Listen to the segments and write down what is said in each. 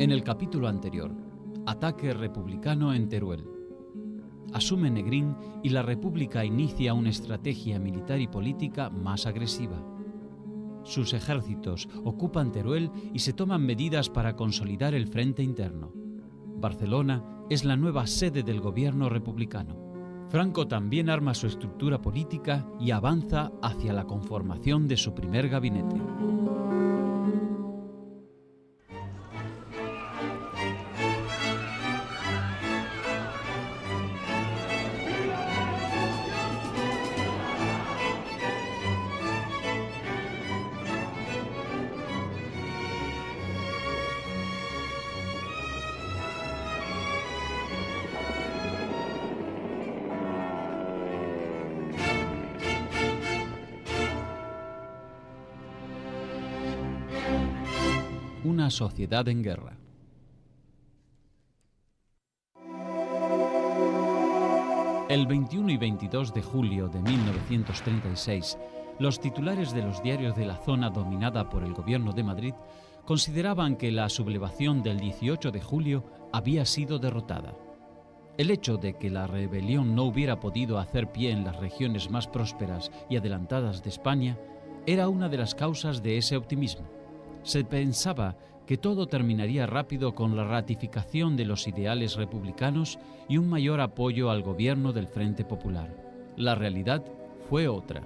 En el capítulo anterior, ataque republicano en Teruel. Asume Negrín y la República inicia una estrategia militar y política más agresiva. Sus ejércitos ocupan Teruel y se toman medidas para consolidar el frente interno. Barcelona es la nueva sede del gobierno republicano. Franco también arma su estructura política y avanza hacia la conformación de su primer gabinete. Una sociedad en guerra. El 21 y 22 de julio de 1936, los titulares de los diarios de la zona dominada por el gobierno de Madrid consideraban que la sublevación del 18 de julio había sido derrotada. El hecho de que la rebelión no hubiera podido hacer pie en las regiones más prósperas y adelantadas de España era una de las causas de ese optimismo. Se pensaba que todo terminaría rápido con la ratificación de los ideales republicanos y un mayor apoyo al gobierno del Frente Popular. La realidad fue otra.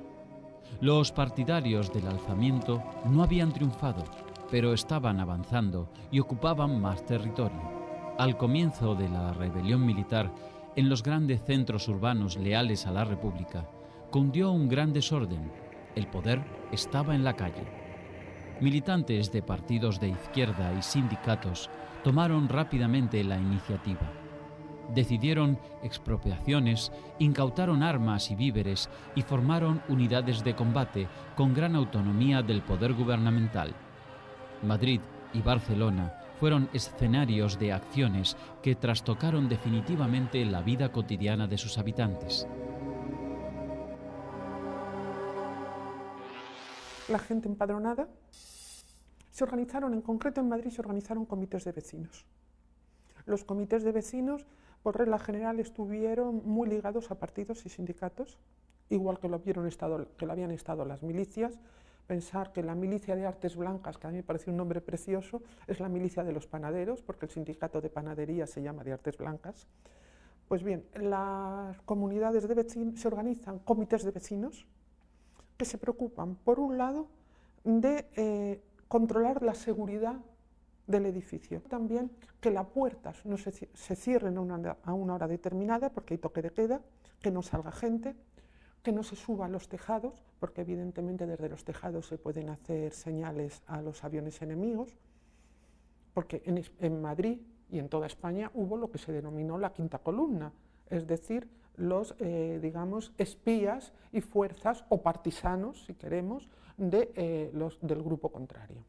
Los partidarios del alzamiento no habían triunfado, pero estaban avanzando y ocupaban más territorio. Al comienzo de la rebelión militar, en los grandes centros urbanos leales a la República, cundió un gran desorden. El poder estaba en la calle. Militantes de partidos de izquierda y sindicatos tomaron rápidamente la iniciativa. Decidieron expropiaciones, incautaron armas y víveres y formaron unidades de combate con gran autonomía del poder gubernamental. Madrid y Barcelona fueron escenarios de acciones que trastocaron definitivamente la vida cotidiana de sus habitantes. La gente empadronada se organizaron, en concreto en Madrid se organizaron comités de vecinos. Los comités de vecinos, por regla general, estuvieron muy ligados a partidos y sindicatos, igual que lo habían estado las milicias. Pensar que la milicia de Artes Blancas, que a mí me parece un nombre precioso, es la milicia de los panaderos, porque el sindicato de panadería se llama de Artes Blancas. Pues bien, las comunidades de vecinos se organizan comités de vecinos que se preocupan, por un lado, de controlar la seguridad del edificio. También que las puertas no se cierren a una hora determinada, porque hay toque de queda, que no salga gente, que no se suba a los tejados, porque evidentemente desde los tejados se pueden hacer señales a los aviones enemigos, porque en Madrid y en toda España hubo lo que se denominó la quinta columna, es decir, los, espías y fuerzas o partisanos, si queremos, del grupo contrario.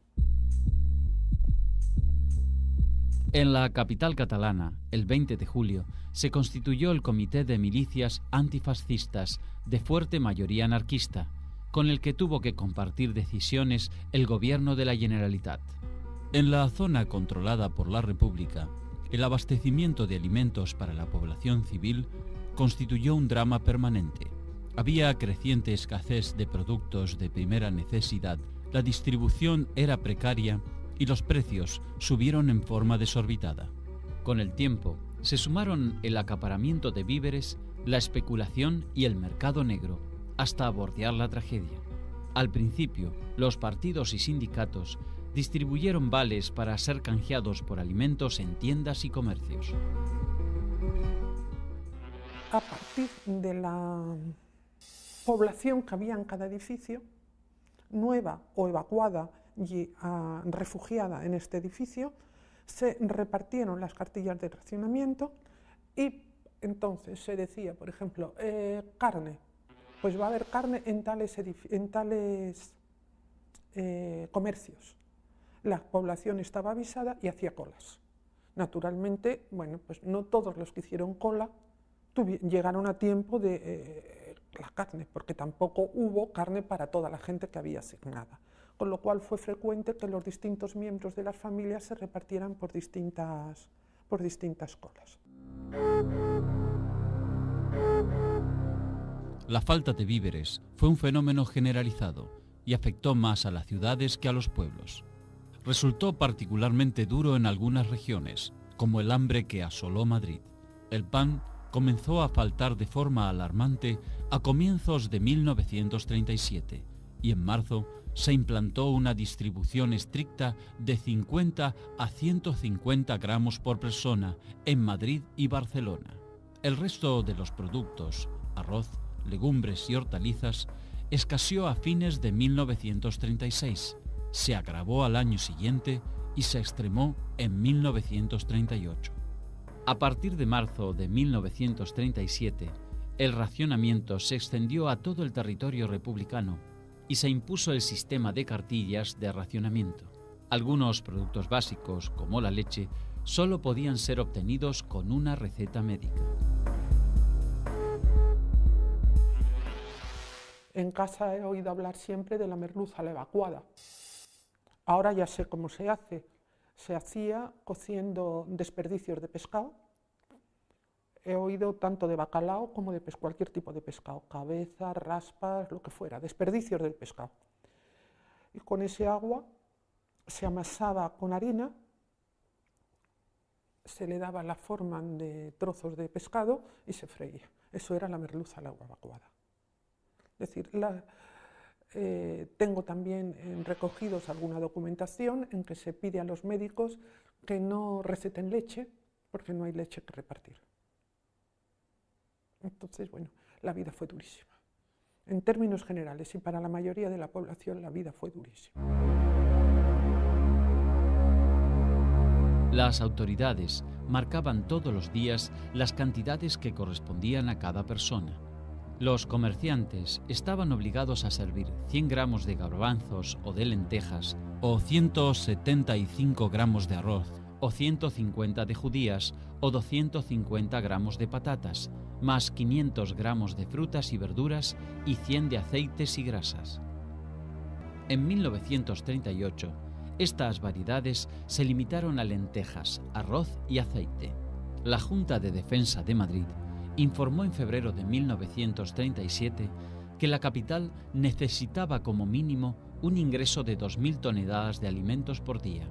En la capital catalana, el 20 de julio, se constituyó el Comité de Milicias Antifascistas, de fuerte mayoría anarquista, con el que tuvo que compartir decisiones el gobierno de la Generalitat. En la zona controlada por la República, el abastecimiento de alimentos para la población civil constituyó un drama permanente. Había creciente escasez de productos de primera necesidad, la distribución era precaria y los precios subieron en forma desorbitada. Con el tiempo, se sumaron el acaparamiento de víveres, la especulación y el mercado negro, hasta bordear la tragedia. Al principio, los partidos y sindicatos distribuyeron vales para ser canjeados por alimentos en tiendas y comercios. A partir de la población que había en cada edificio, nueva o evacuada y refugiada en este edificio, se repartieron las cartillas de racionamiento y entonces se decía, por ejemplo, carne, pues va a haber carne en tales comercios. La población estaba avisada y hacía colas. Naturalmente, pues no todos los que hicieron cola llegaron a tiempo de la carne, porque tampoco hubo carne para toda la gente que había asignada. con lo cual fue frecuente que los distintos miembros de las familias se repartieran por distintas colas. La falta de víveres fue un fenómeno generalizado y afectó más a las ciudades que a los pueblos. Resultó particularmente duro en algunas regiones, como el hambre que asoló Madrid. El pan comenzó a faltar de forma alarmante a comienzos de 1937 y en marzo se implantó una distribución estricta de 50 a 150 gramos por persona en Madrid y Barcelona. El resto de los productos, arroz, legumbres y hortalizas, escaseó a fines de 1936, se agravó al año siguiente y se extremó en 1938. A partir de marzo de 1937, el racionamiento se extendió a todo el territorio republicano y se impuso el sistema de cartillas de racionamiento. Algunos productos básicos, como la leche, solo podían ser obtenidos con una receta médica. En casa he oído hablar siempre de la merluza a la evacuada. Ahora ya sé cómo se hace. Se hacía cociendo desperdicios de pescado. He oído tanto de bacalao como de cualquier tipo de pescado, cabezas, raspas, lo que fuera, desperdicios del pescado. Y con ese agua se amasaba con harina, se le daba la forma de trozos de pescado y se freía. Eso era la merluza a la evacuada. Es decir, tengo también recogidos alguna documentación en que se pide a los médicos que no receten leche porque no hay leche que repartir. Entonces, bueno, la vida fue durísima. En términos generales y para la mayoría de la población la vida fue durísima. Las autoridades marcaban todos los días las cantidades que correspondían a cada persona. Los comerciantes estaban obligados a servir 100 gramos de garbanzos o de lentejas, o 175 gramos de arroz, o 150 de judías, o 250 gramos de patatas, más 500 gramos de frutas y verduras y 100 de aceites y grasas. En 1938, estas variedades se limitaron a lentejas, arroz y aceite. La Junta de Defensa de Madrid informó en febrero de 1937 que la capital necesitaba como mínimo un ingreso de 2.000 toneladas de alimentos por día,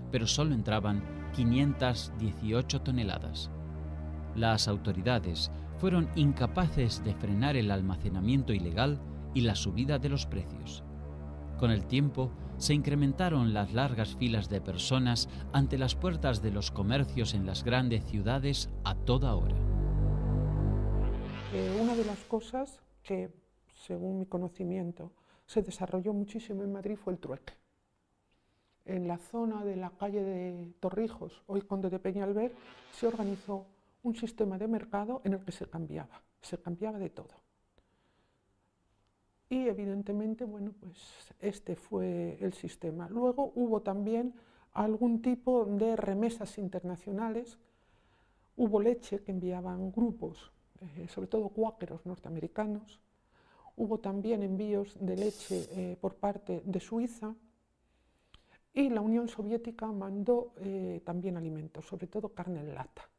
pero solo entraban 518 toneladas. Las autoridades fueron incapaces de frenar el almacenamiento ilegal y la subida de los precios. Con el tiempo, se incrementaron las largas filas de personas ante las puertas de los comercios en las grandes ciudades a toda hora. Una de las cosas que, según mi conocimiento, se desarrolló muchísimo en Madrid fue el trueque. En la zona de la calle de Torrijos, hoy Conde de Peñalver, se organizó un sistema de mercado en el que se cambiaba de todo. Y evidentemente, bueno, pues este fue el sistema. Luego hubo también algún tipo de remesas internacionales, hubo leche que enviaban grupos, sobre todo cuáqueros norteamericanos, hubo también envíos de leche por parte de Suiza, y la Unión Soviética mandó también alimentos, sobre todo carne en lata.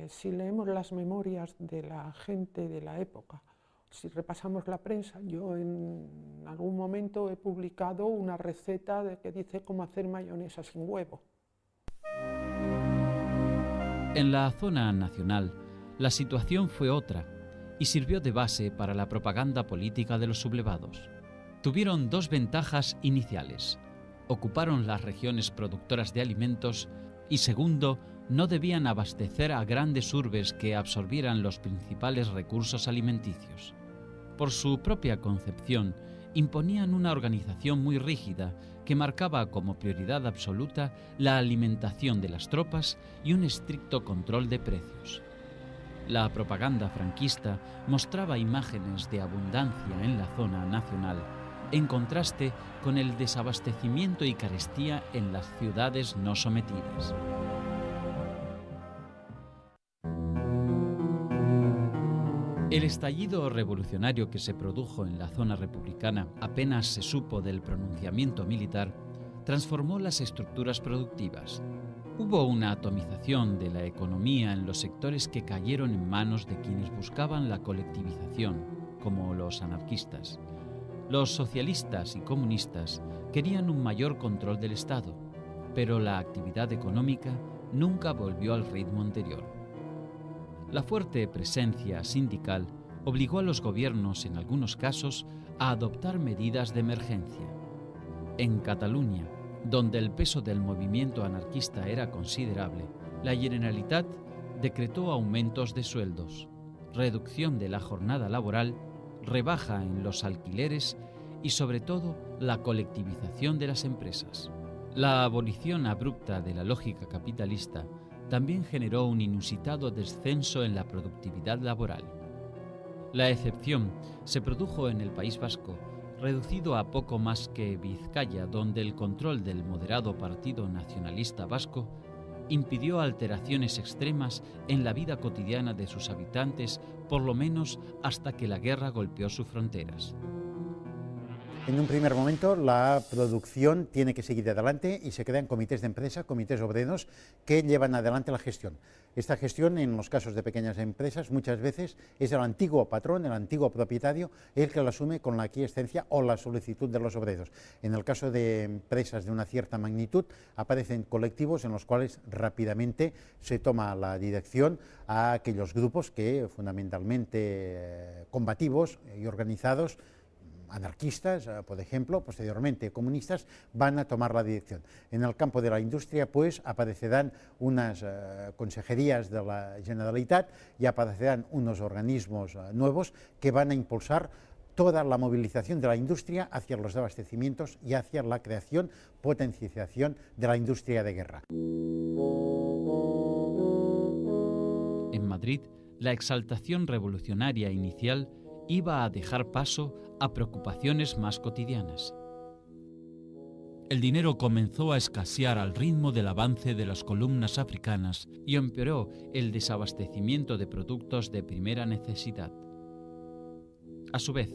Si leemos las memorias de la gente de la época, si repasamos la prensa, yo en algún momento he publicado una receta que dice cómo hacer mayonesa sin huevo. En la zona nacional, la situación fue otra y sirvió de base para la propaganda política de los sublevados. Tuvieron dos ventajas iniciales: ocuparon las regiones productoras de alimentos y, segundo, no debían abastecer a grandes urbes que absorbieran los principales recursos alimenticios. Por su propia concepción, imponían una organización muy rígida que marcaba como prioridad absoluta la alimentación de las tropas y un estricto control de precios. La propaganda franquista mostraba imágenes de abundancia en la zona nacional, en contraste con el desabastecimiento y carestía en las ciudades no sometidas. El estallido revolucionario que se produjo en la zona republicana apenas se supo del pronunciamiento militar, transformó las estructuras productivas. Hubo una atomización de la economía en los sectores que cayeron en manos de quienes buscaban la colectivización, como los anarquistas. Los socialistas y comunistas querían un mayor control del Estado, pero la actividad económica nunca volvió al ritmo anterior. La fuerte presencia sindical obligó a los gobiernos, en algunos casos, a adoptar medidas de emergencia. En Cataluña, donde el peso del movimiento anarquista era considerable, la Generalitat decretó aumentos de sueldos, reducción de la jornada laboral, rebaja en los alquileres y, sobre todo, la colectivización de las empresas. La abolición abrupta de la lógica capitalista también generó un inusitado descenso en la productividad laboral. La excepción se produjo en el País Vasco, reducido a poco más que Vizcaya, donde el control del moderado Partido Nacionalista Vasco impidió alteraciones extremas en la vida cotidiana de sus habitantes, por lo menos hasta que la guerra golpeó sus fronteras. En un primer momento la producción tiene que seguir adelante y se crean comités de empresa, comités obreros que llevan adelante la gestión. Esta gestión, en los casos de pequeñas empresas, muchas veces es el antiguo patrón, el antiguo propietario, el que la asume con la aquiescencia o la solicitud de los obreros. En el caso de empresas de una cierta magnitud, aparecen colectivos en los cuales rápidamente se toma la dirección a aquellos grupos que, fundamentalmente combativos y organizados, anarquistas, por ejemplo, posteriormente comunistas, van a tomar la dirección. En el campo de la industria, pues, aparecerán unas consejerías de la Generalitat y aparecerán unos organismos nuevos que van a impulsar toda la movilización de la industria hacia los abastecimientos y hacia la creación, potenciación de la industria de guerra. En Madrid, la exaltación revolucionaria inicial iba a dejar paso a preocupaciones más cotidianas. El dinero comenzó a escasear al ritmo del avance de las columnas africanas y empeoró el desabastecimiento de productos de primera necesidad. A su vez,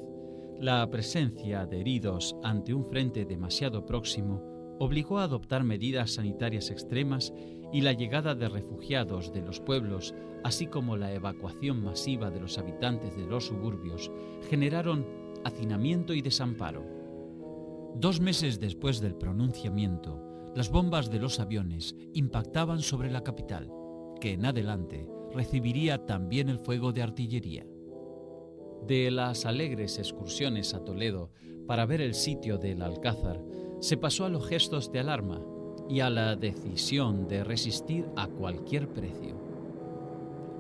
la presencia de heridos ante un frente demasiado próximo obligó a adoptar medidas sanitarias extremas y la llegada de refugiados de los pueblos, así como la evacuación masiva de los habitantes de los suburbios, generaron hacinamiento y desamparo. 2 meses después del pronunciamiento, las bombas de los aviones impactaban sobre la capital, que en adelante recibiría también el fuego de artillería. De las alegres excursiones a Toledo para ver el sitio del Alcázar, se pasó a los gestos de alarma y a la decisión de resistir a cualquier precio.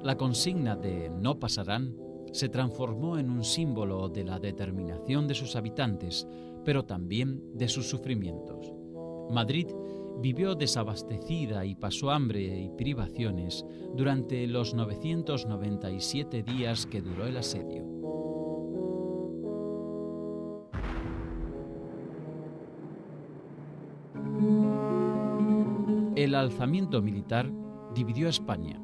La consigna de "no pasarán" se transformó en un símbolo de la determinación de sus habitantes, pero también de sus sufrimientos. Madrid vivió desabastecida y pasó hambre y privaciones durante los 997 días que duró el asedio. El alzamiento militar dividió a España,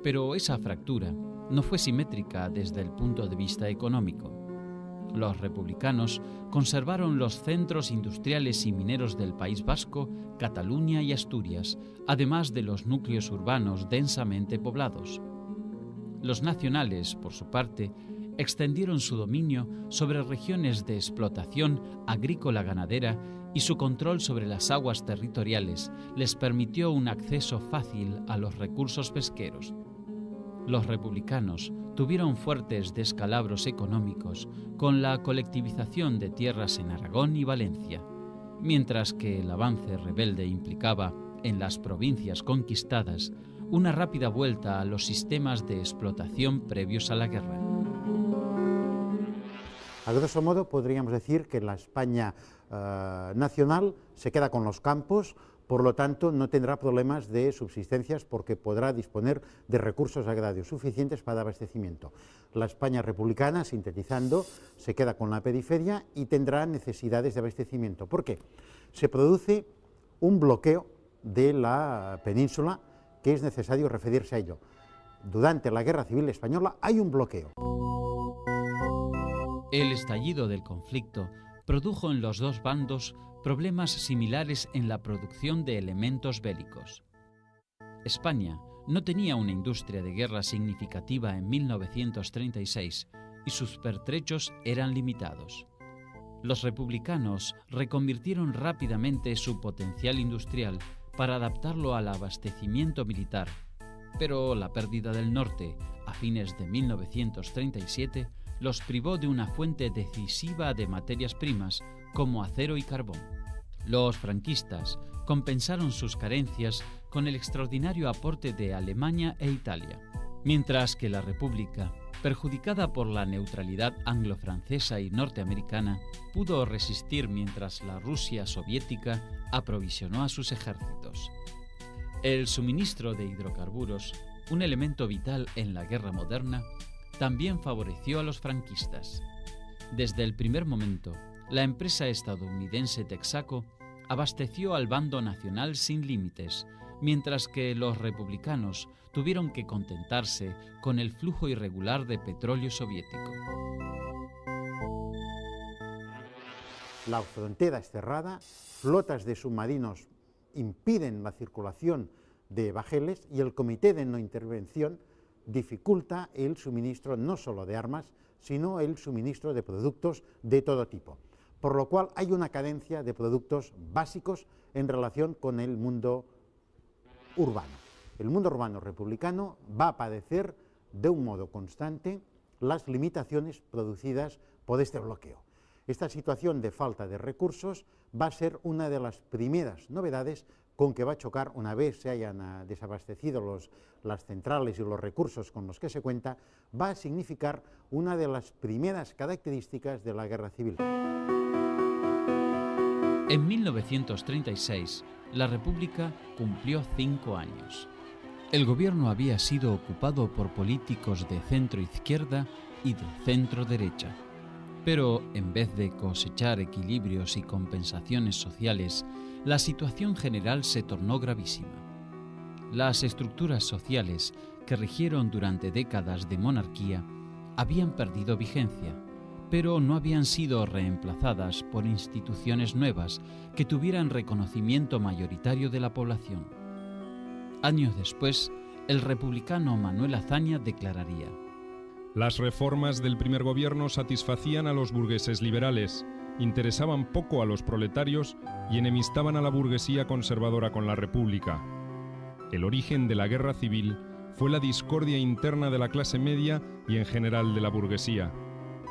pero esa fractura no fue simétrica desde el punto de vista económico. Los republicanos conservaron los centros industriales y mineros del País Vasco, Cataluña y Asturias, además de los núcleos urbanos densamente poblados. Los nacionales, por su parte, extendieron su dominio sobre regiones de explotación agrícola-ganadera y su control sobre las aguas territoriales les permitió un acceso fácil a los recursos pesqueros. Los republicanos tuvieron fuertes descalabros económicos con la colectivización de tierras en Aragón y Valencia, mientras que el avance rebelde implicaba, en las provincias conquistadas, una rápida vuelta a los sistemas de explotación previos a la guerra. A grosso modo podríamos decir que la España nacional se queda con los campos, por lo tanto no tendrá problemas de subsistencias porque podrá disponer de recursos agrarios suficientes para abastecimiento. La España republicana, sintetizando, se queda con la periferia y tendrá necesidades de abastecimiento. ¿Por qué? Se produce un bloqueo de la península que es necesario referirse a ello. Durante la Guerra Civil Española hay un bloqueo. El estallido del conflicto produjo en los dos bandos problemas similares en la producción de elementos bélicos. España no tenía una industria de guerra significativa en 1936 y sus pertrechos eran limitados. Los republicanos reconvirtieron rápidamente su potencial industrial para adaptarlo al abastecimiento militar, pero la pérdida del norte a fines de 1937 los privó de una fuente decisiva de materias primas como acero y carbón. Los franquistas compensaron sus carencias con el extraordinario aporte de Alemania e Italia, mientras que la República, perjudicada por la neutralidad anglo-francesa y norteamericana, pudo resistir mientras la Rusia soviética aprovisionó a sus ejércitos. El suministro de hidrocarburos, un elemento vital en la guerra moderna, también favoreció a los franquistas. Desde el primer momento, la empresa estadounidense Texaco abasteció al bando nacional sin límites, mientras que los republicanos tuvieron que contentarse con el flujo irregular de petróleo soviético. La frontera es cerrada, flotas de submarinos impiden la circulación de bajeles y el Comité de No Intervención dificulta el suministro no solo de armas, sino el suministro de productos de todo tipo. Por lo cual hay una carencia de productos básicos en relación con el mundo urbano. El mundo urbano republicano va a padecer de un modo constante las limitaciones producidas por este bloqueo. Esta situación de falta de recursos va a ser una de las primeras novedades con que va a chocar una vez se hayan desabastecido las centrales y los recursos con los que se cuenta, va a significar una de las primeras características de la guerra civil. En 1936, la República cumplió 5 años. El gobierno había sido ocupado por políticos de centro-izquierda y de centro-derecha. Pero en vez de cosechar equilibrios y compensaciones sociales, la situación general se tornó gravísima. Las estructuras sociales que rigieron durante décadas de monarquía habían perdido vigencia, pero no habían sido reemplazadas por instituciones nuevas que tuvieran reconocimiento mayoritario de la población. Años después, el republicano Manuel Azaña declararía: las reformas del primer gobierno satisfacían a los burgueses liberales, interesaban poco a los proletarios y enemistaban a la burguesía conservadora con la República. El origen de la guerra civil fue la discordia interna de la clase media y en general de la burguesía.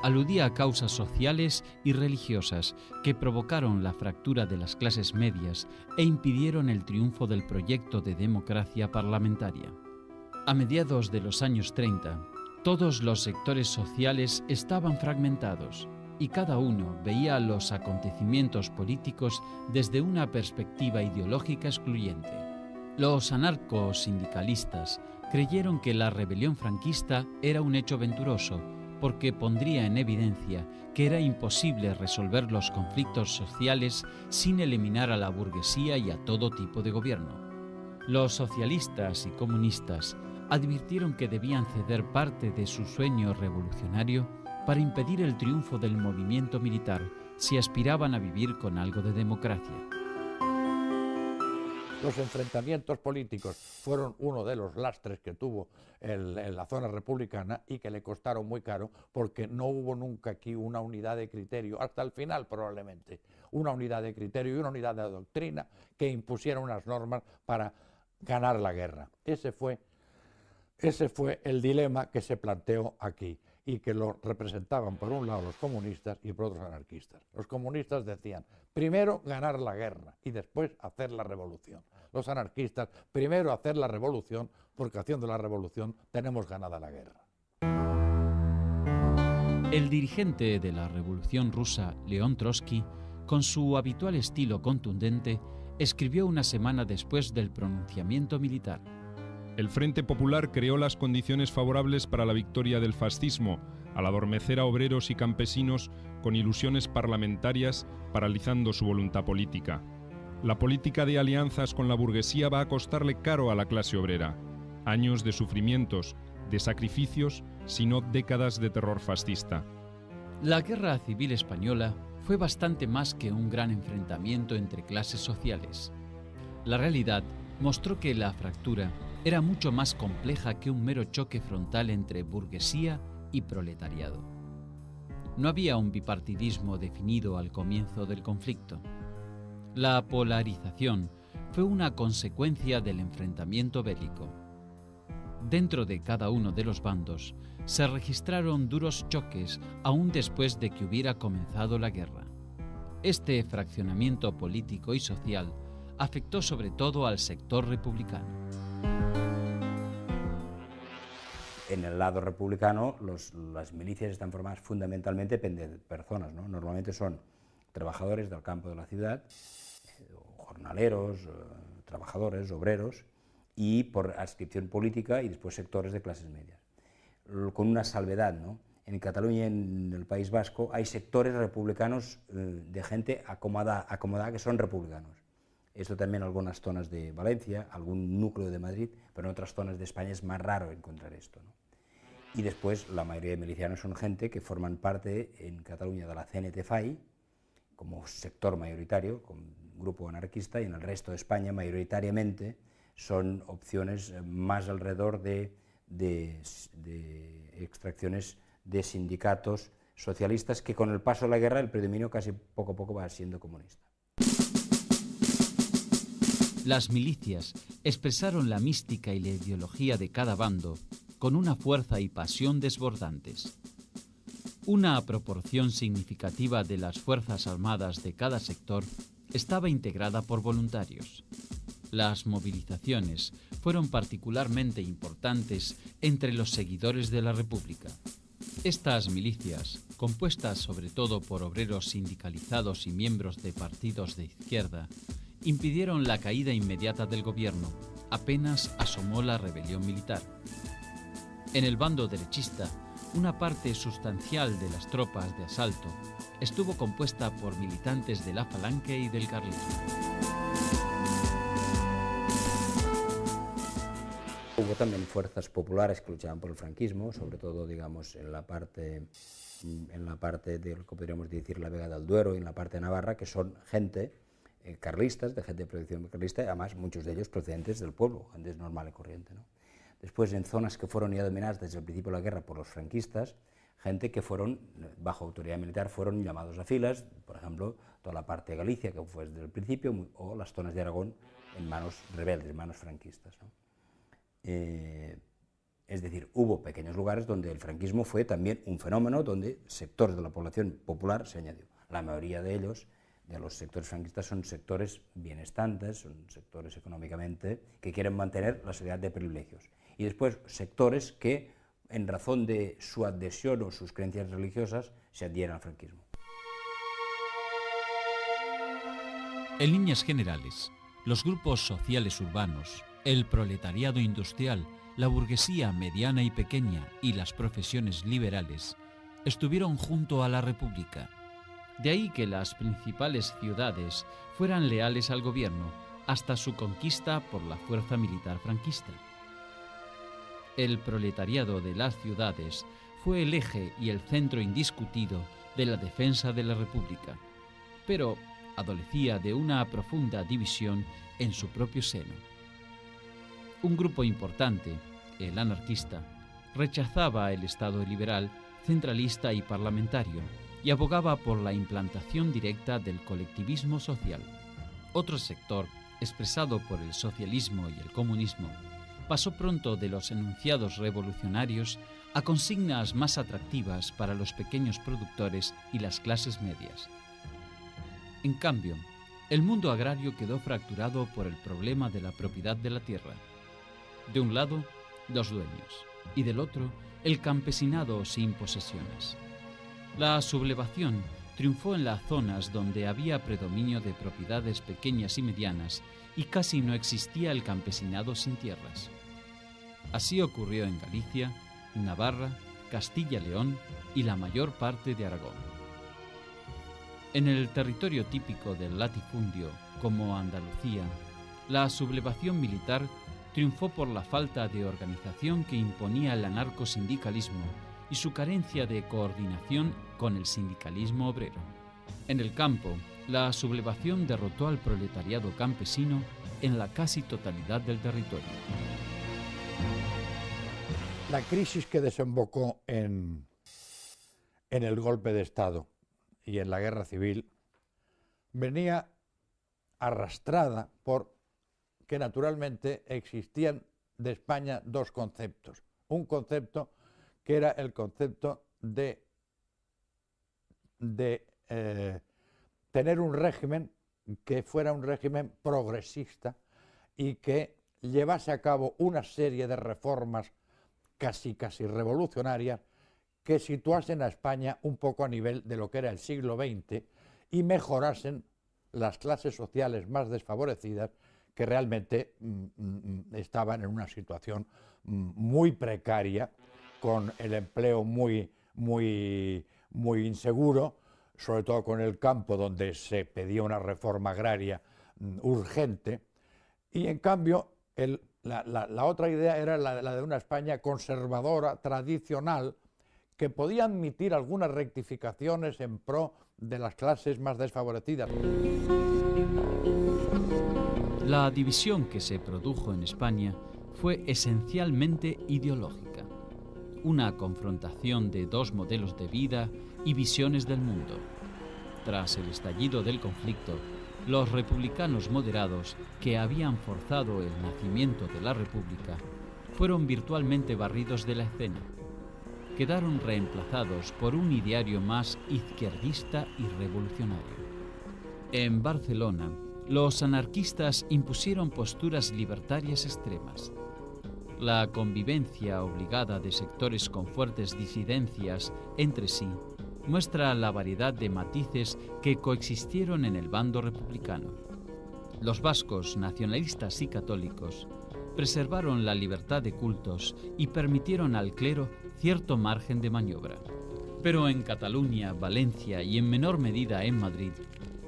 Aludía a causas sociales y religiosas que provocaron la fractura de las clases medias e impidieron el triunfo del proyecto de democracia parlamentaria. A mediados de los años 30, todos los sectores sociales estaban fragmentados y cada uno veía los acontecimientos políticos desde una perspectiva ideológica excluyente. Los anarcosindicalistas creyeron que la rebelión franquista era un hecho venturoso porque pondría en evidencia que era imposible resolver los conflictos sociales sin eliminar a la burguesía y a todo tipo de gobierno. Los socialistas y comunistas advirtieron que debían ceder parte de su sueño revolucionario para impedir el triunfo del movimiento militar si aspiraban a vivir con algo de democracia. Los enfrentamientos políticos fueron uno de los lastres que tuvo la zona republicana y que le costaron muy caro porque no hubo nunca aquí una unidad de criterio, hasta el final probablemente, una unidad de criterio y una unidad de doctrina que impusiera unas normas para ganar la guerra. Ese fue el dilema que se planteó aquí y que lo representaban por un lado los comunistas y por otros anarquistas. Los comunistas decían, primero ganar la guerra y después hacer la revolución. Los anarquistas, primero hacer la revolución, porque haciendo la revolución tenemos ganada la guerra. El dirigente de la Revolución Rusa, León Trotsky, con su habitual estilo contundente, escribió una semana después del pronunciamiento militar: el Frente Popular creó las condiciones favorables para la victoria del fascismo, al adormecer a obreros y campesinos con ilusiones parlamentarias, paralizando su voluntad política. La política de alianzas con la burguesía va a costarle caro a la clase obrera. Años de sufrimientos, de sacrificios, sino décadas de terror fascista. La Guerra Civil Española fue bastante más que un gran enfrentamiento entre clases sociales. La realidad mostró que la fractura era mucho más compleja que un mero choque frontal entre burguesía y proletariado. No había un bipartidismo definido al comienzo del conflicto. La polarización fue una consecuencia del enfrentamiento bélico. Dentro de cada uno de los bandos se registraron duros choques aún después de que hubiera comenzado la guerra. Este fraccionamiento político y social afectó sobre todo al sector republicano. En el lado republicano, las milicias están formadas fundamentalmente de personas, ¿no? Normalmente son trabajadores del campo de la ciudad, jornaleros, trabajadores, obreros, y por adscripción política, y después sectores de clases medias. Con una salvedad, ¿no? En Cataluña y en el País Vasco hay sectores republicanos de gente acomodada que son republicanos. Esto también en algunas zonas de Valencia, algún núcleo de Madrid, pero en otras zonas de España es más raro encontrar esto, ¿no? Y después la mayoría de milicianos son gente que forman parte en Cataluña de la CNT-FAI, como sector mayoritario, como grupo anarquista, y en el resto de España mayoritariamente son opciones más alrededor de extracciones de sindicatos socialistas, que con el paso de la guerra el predominio casi poco a poco va siendo comunista. Las milicias expresaron la mística y la ideología de cada bando con una fuerza y pasión desbordantes. Una proporción significativa de las fuerzas armadas de cada sector estaba integrada por voluntarios. Las movilizaciones fueron particularmente importantes entre los seguidores de la República. Estas milicias, compuestas sobre todo por obreros sindicalizados y miembros de partidos de izquierda, impidieron la caída inmediata del gobierno, apenas asomó la rebelión militar. En el bando derechista, una parte sustancial de las tropas de asalto estuvo compuesta por militantes de la Falange y del carlismo. Hubo también fuerzas populares que luchaban por el franquismo, sobre todo, digamos, en la parte de lo que podríamos decir la Vega del Duero y en la parte de Navarra, que son gente carlistas, de gente de producción carlista, y además muchos de ellos procedentes del pueblo, gente normal y corriente, ¿no? Después, en zonas que fueron ya dominadas desde el principio de la guerra por los franquistas, gente que fueron, bajo autoridad militar, fueron llamados a filas, por ejemplo, toda la parte de Galicia, que fue desde el principio, o las zonas de Aragón en manos rebeldes, en manos franquistas, ¿no? Es decir, hubo pequeños lugares donde el franquismo fue también un fenómeno, donde sectores de la población popular se añadió. La mayoría de ellos, de los sectores franquistas, son sectores bienestantes, son sectores económicamente que quieren mantener la sociedad de privilegios. Y después sectores que, en razón de su adhesión o sus creencias religiosas, se adhieren al franquismo. En líneas generales, los grupos sociales urbanos, el proletariado industrial, la burguesía mediana y pequeña y las profesiones liberales estuvieron junto a la República. De ahí que las principales ciudades fueran leales al gobierno hasta su conquista por la fuerza militar franquista. El proletariado de las ciudades fue el eje y el centro indiscutido de la defensa de la República, pero adolecía de una profunda división en su propio seno. Un grupo importante, el anarquista, rechazaba el Estado liberal, centralista y parlamentario y abogaba por la implantación directa del colectivismo social. Otro sector, expresado por el socialismo y el comunismo, pasó pronto de los enunciados revolucionarios a consignas más atractivas para los pequeños productores y las clases medias. En cambio, el mundo agrario quedó fracturado por el problema de la propiedad de la tierra. De un lado, los dueños, y del otro, el campesinado sin posesiones. La sublevación triunfó en las zonas donde había predominio de propiedades pequeñas y medianas y casi no existía el campesinado sin tierras. Así ocurrió en Galicia, Navarra, Castilla-León y la mayor parte de Aragón. En el territorio típico del latifundio, como Andalucía, la sublevación militar triunfó por la falta de organización que imponía el anarcosindicalismo y su carencia de coordinación con el sindicalismo obrero. En el campo, la sublevación derrotó al proletariado campesino en la casi totalidad del territorio. La crisis que desembocó en el golpe de Estado y en la guerra civil venía arrastrada por que naturalmente existían de España dos conceptos. Un concepto que era el concepto de tener un régimen que fuera un régimen progresista y que llevase a cabo una serie de reformas casi revolucionarias que situasen a España un poco a nivel de lo que era el siglo XX y mejorasen las clases sociales más desfavorecidas que realmente estaban en una situación muy precaria, con el empleo muy inseguro, sobre todo con el campo, donde se pedía una reforma agraria urgente. Y en cambio, la otra idea era la de una España conservadora, tradicional, que podía admitir algunas rectificaciones en pro de las clases más desfavorecidas. La división que se produjo en España fue esencialmente ideológica, una confrontación de dos modelos de vida y visiones del mundo. Tras el estallido del conflicto, los republicanos moderados, que habían forzado el nacimiento de la República, fueron virtualmente barridos de la escena. Quedaron reemplazados por un ideario más izquierdista y revolucionario. En Barcelona, los anarquistas impusieron posturas libertarias extremas. La convivencia obligada de sectores con fuertes disidencias entre sí muestra la variedad de matices que coexistieron en el bando republicano. Los vascos, nacionalistas y católicos, preservaron la libertad de cultos y permitieron al clero cierto margen de maniobra. Pero en Cataluña, Valencia y en menor medida en Madrid,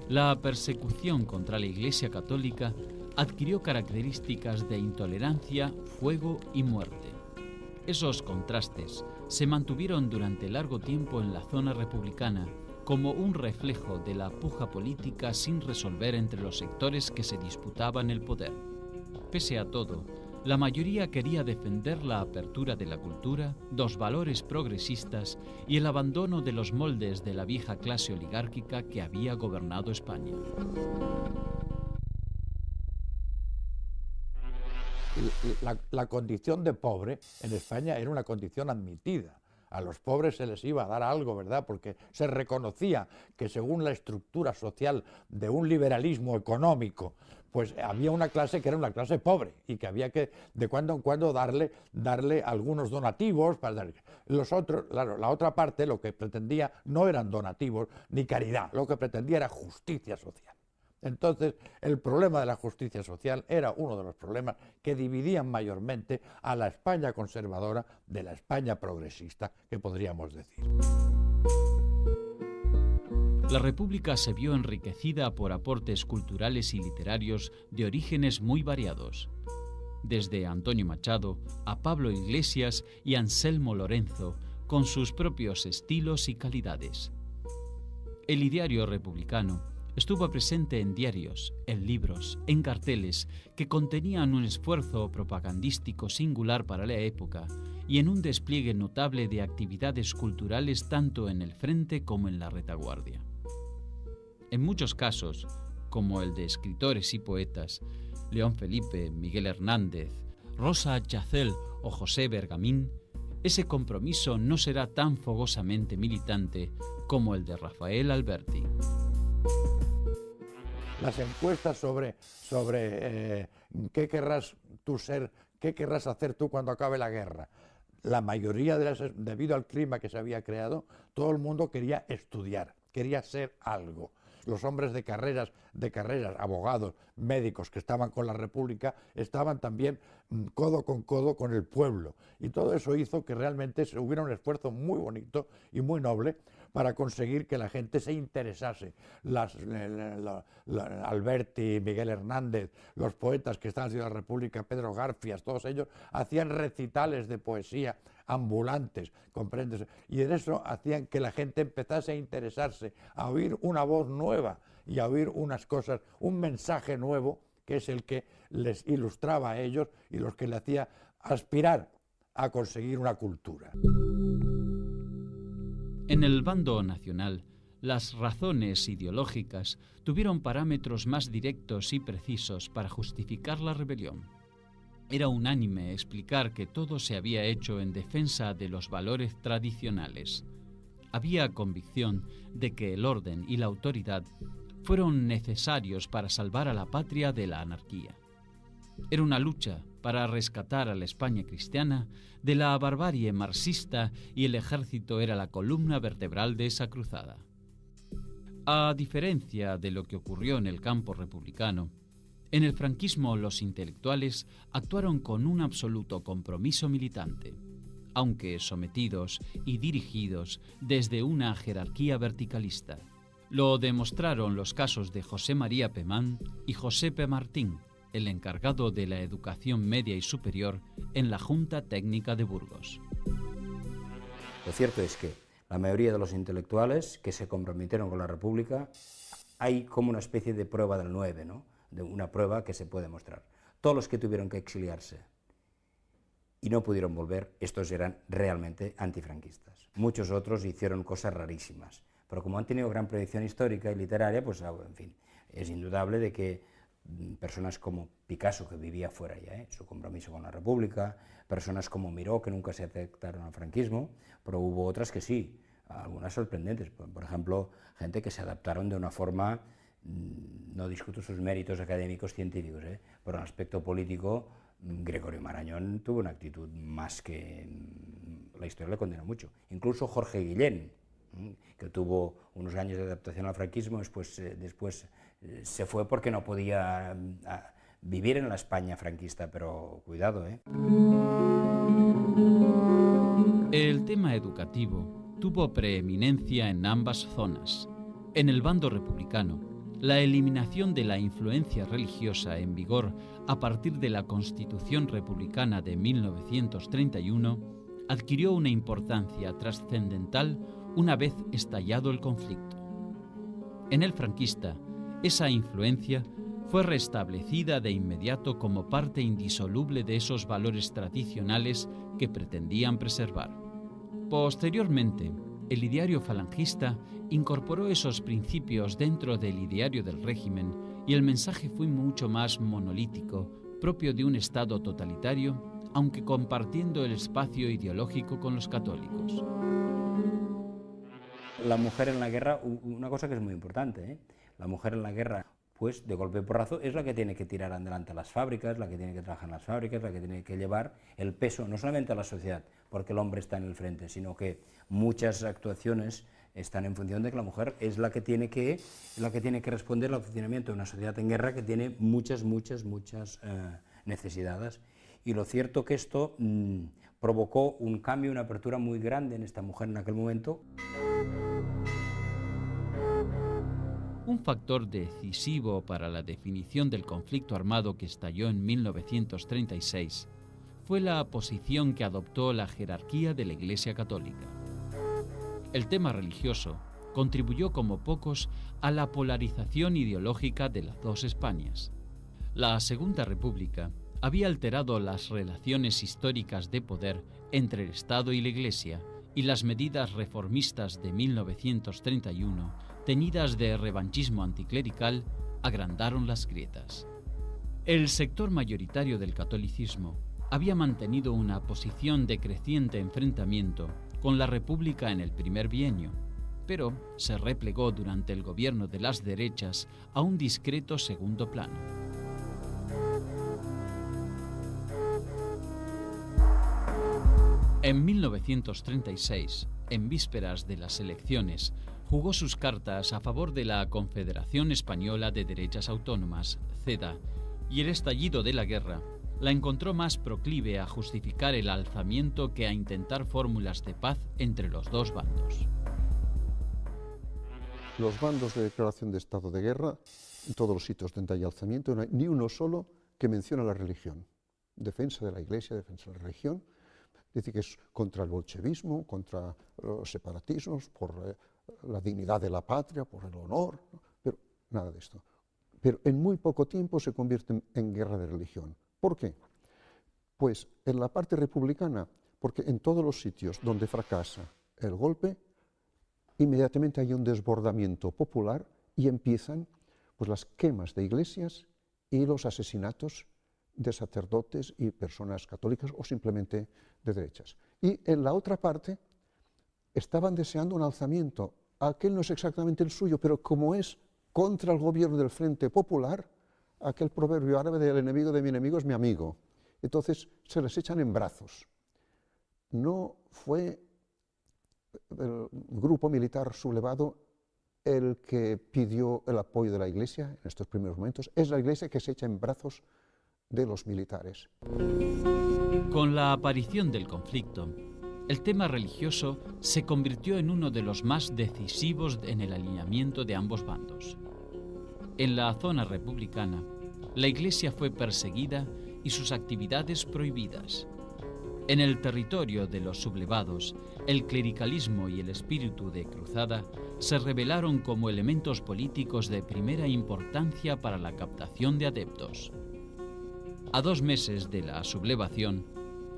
la persecución contra la Iglesia católica adquirió características de intolerancia, fuego y muerte. Esos contrastes se mantuvieron durante largo tiempo en la zona republicana como un reflejo de la puja política sin resolver entre los sectores que se disputaban el poder. Pese a todo, la mayoría quería defender la apertura de la cultura, los valores progresistas y el abandono de los moldes de la vieja clase oligárquica que había gobernado España. La condición de pobre en España era una condición admitida. A los pobres se les iba a dar algo, ¿verdad? Porque se reconocía que según la estructura social de un liberalismo económico, pues había una clase que era una clase pobre y que había que de cuando en cuando darle algunos donativos. Los otros, claro, la otra parte lo que pretendía no eran donativos ni caridad, lo que pretendía era justicia social. Entonces, el problema de la justicia social era uno de los problemas que dividían mayormente a la España conservadora de la España progresista, que podríamos decir. La República se vio enriquecida por aportes culturales y literarios de orígenes muy variados. Desde Antonio Machado a Pablo Iglesias y Anselmo Lorenzo, con sus propios estilos y calidades. El ideario republicano estuvo presente en diarios, en libros, en carteles que contenían un esfuerzo propagandístico singular para la época y en un despliegue notable de actividades culturales tanto en el frente como en la retaguardia. En muchos casos, como el de escritores y poetas, León Felipe, Miguel Hernández, Rosa Chacel o José Bergamín, ese compromiso no será tan fogosamente militante como el de Rafael Alberti. Las encuestas sobre qué querrás tú ser, qué querrás hacer tú cuando acabe la guerra, la mayoría debido al clima que se había creado, todo el mundo quería estudiar, quería ser algo. Los hombres de carreras, abogados, médicos que estaban con la República, estaban también codo con el pueblo. Y todo eso hizo que realmente hubiera un esfuerzo muy bonito y muy noble para conseguir que la gente se interesase. Alberti, Miguel Hernández, los poetas que están haciendo la República, Pedro Garfias, todos ellos hacían recitales de poesía ambulantes, ¿comprendes? Y en eso hacían que la gente empezase a interesarse, a oír una voz nueva y a oír unas cosas, un mensaje nuevo, que es el que les ilustraba a ellos y los que le hacía aspirar a conseguir una cultura. En el bando nacional, las razones ideológicas tuvieron parámetros más directos y precisos para justificar la rebelión. Era unánime explicar que todo se había hecho en defensa de los valores tradicionales. Había convicción de que el orden y la autoridad fueron necesarios para salvar a la patria de la anarquía. Era una lucha para rescatar a la España cristiana de la barbarie marxista y el ejército era la columna vertebral de esa cruzada. A diferencia de lo que ocurrió en el campo republicano, en el franquismo los intelectuales actuaron con un absoluto compromiso militante, aunque sometidos y dirigidos desde una jerarquía verticalista. Lo demostraron los casos de José María Pemán y José P. Martín, el encargado de la educación media y superior en la Junta Técnica de Burgos. Lo cierto es que la mayoría de los intelectuales que se comprometieron con la República, hay como una especie de prueba del 9, ¿no? De una prueba que se puede mostrar. Todos los que tuvieron que exiliarse y no pudieron volver, estos eran realmente antifranquistas. Muchos otros hicieron cosas rarísimas, pero como han tenido gran predicción histórica y literaria, pues en fin, es indudable de que personas como Picasso, que vivía fuera ya, su compromiso con la República, personas como Miró, que nunca se aceptaron al franquismo, pero hubo otras que sí, algunas sorprendentes, por ejemplo, gente que se adaptaron de una forma, no discuto sus méritos académicos científicos, pero en aspecto político, Gregorio Marañón tuvo una actitud más que la historia le condena mucho. Incluso Jorge Guillén, que tuvo unos años de adaptación al franquismo, después se fue porque no podía vivir en la España franquista, pero cuidado, El tema educativo tuvo preeminencia en ambas zonas. En el bando republicano, la eliminación de la influencia religiosa en vigor a partir de la Constitución Republicana de 1931 adquirió una importancia trascendental una vez estallado el conflicto. En el franquista, esa influencia fue restablecida de inmediato como parte indisoluble de esos valores tradicionales que pretendían preservar. Posteriormente, el ideario falangista incorporó esos principios dentro del ideario del régimen y el mensaje fue mucho más monolítico, propio de un Estado totalitario, aunque compartiendo el espacio ideológico con los católicos. La mujer en la guerra, una cosa que es muy importante, la mujer en la guerra, pues de golpe y porrazo, es la que tiene que tirar adelante las fábricas, la que tiene que trabajar en las fábricas, la que tiene que llevar el peso, no solamente a la sociedad, porque el hombre está en el frente, sino que muchas actuaciones están en función de que la mujer es la que tiene que responder al funcionamiento de una sociedad en guerra que tiene muchas necesidades. Y lo cierto que esto provocó un cambio, una apertura muy grande en esta mujer en aquel momento. Un factor decisivo para la definición del conflicto armado que estalló en 1936 fue la posición que adoptó la jerarquía de la Iglesia Católica. El tema religioso contribuyó como pocos a la polarización ideológica de las dos Españas. La Segunda República había alterado las relaciones históricas de poder entre el Estado y la Iglesia, y las medidas reformistas de 1931, teñidas de revanchismo anticlerical, agrandaron las grietas. El sector mayoritario del catolicismo había mantenido una posición de creciente enfrentamiento con la República en el primer bienio, pero se replegó durante el gobierno de las derechas a un discreto segundo plano. En 1936, en vísperas de las elecciones, jugó sus cartas a favor de la Confederación Española de Derechas Autónomas, CEDA, y el estallido de la guerra la encontró más proclive a justificar el alzamiento que a intentar fórmulas de paz entre los dos bandos. los bandos de declaración de estado de guerra, en todos los sitios donde hay alzamiento, no hay ni uno solo que menciona la religión. Defensa de la Iglesia, defensa de la religión. Dice que es contra el bolchevismo, contra los separatismos, por la dignidad de la patria, por el honor, ¿no? Pero nada de esto. Pero en muy poco tiempo se convierte en guerra de religión. ¿Por qué? Pues en la parte republicana, porque en todos los sitios donde fracasa el golpe, inmediatamente hay un desbordamiento popular y empiezan pues, las quemas de iglesias y los asesinatos de sacerdotes y personas católicas o simplemente de derechas. Y en la otra parte estaban deseando un alzamiento. Aquel no es exactamente el suyo, pero como es contra el gobierno del Frente Popular, aquel proverbio árabe del enemigo de mi enemigo es mi amigo. Entonces se les echan en brazos. No fue el grupo militar sublevado el que pidió el apoyo de la Iglesia en estos primeros momentos, es la Iglesia que se echa en brazos de los militares. Con la aparición del conflicto, el tema religioso se convirtió en uno de los más decisivos en el alineamiento de ambos bandos. En la zona republicana, la Iglesia fue perseguida y sus actividades prohibidas. En el territorio de los sublevados, el clericalismo y el espíritu de cruzada se revelaron como elementos políticos de primera importancia para la captación de adeptos. A 2 meses de la sublevación,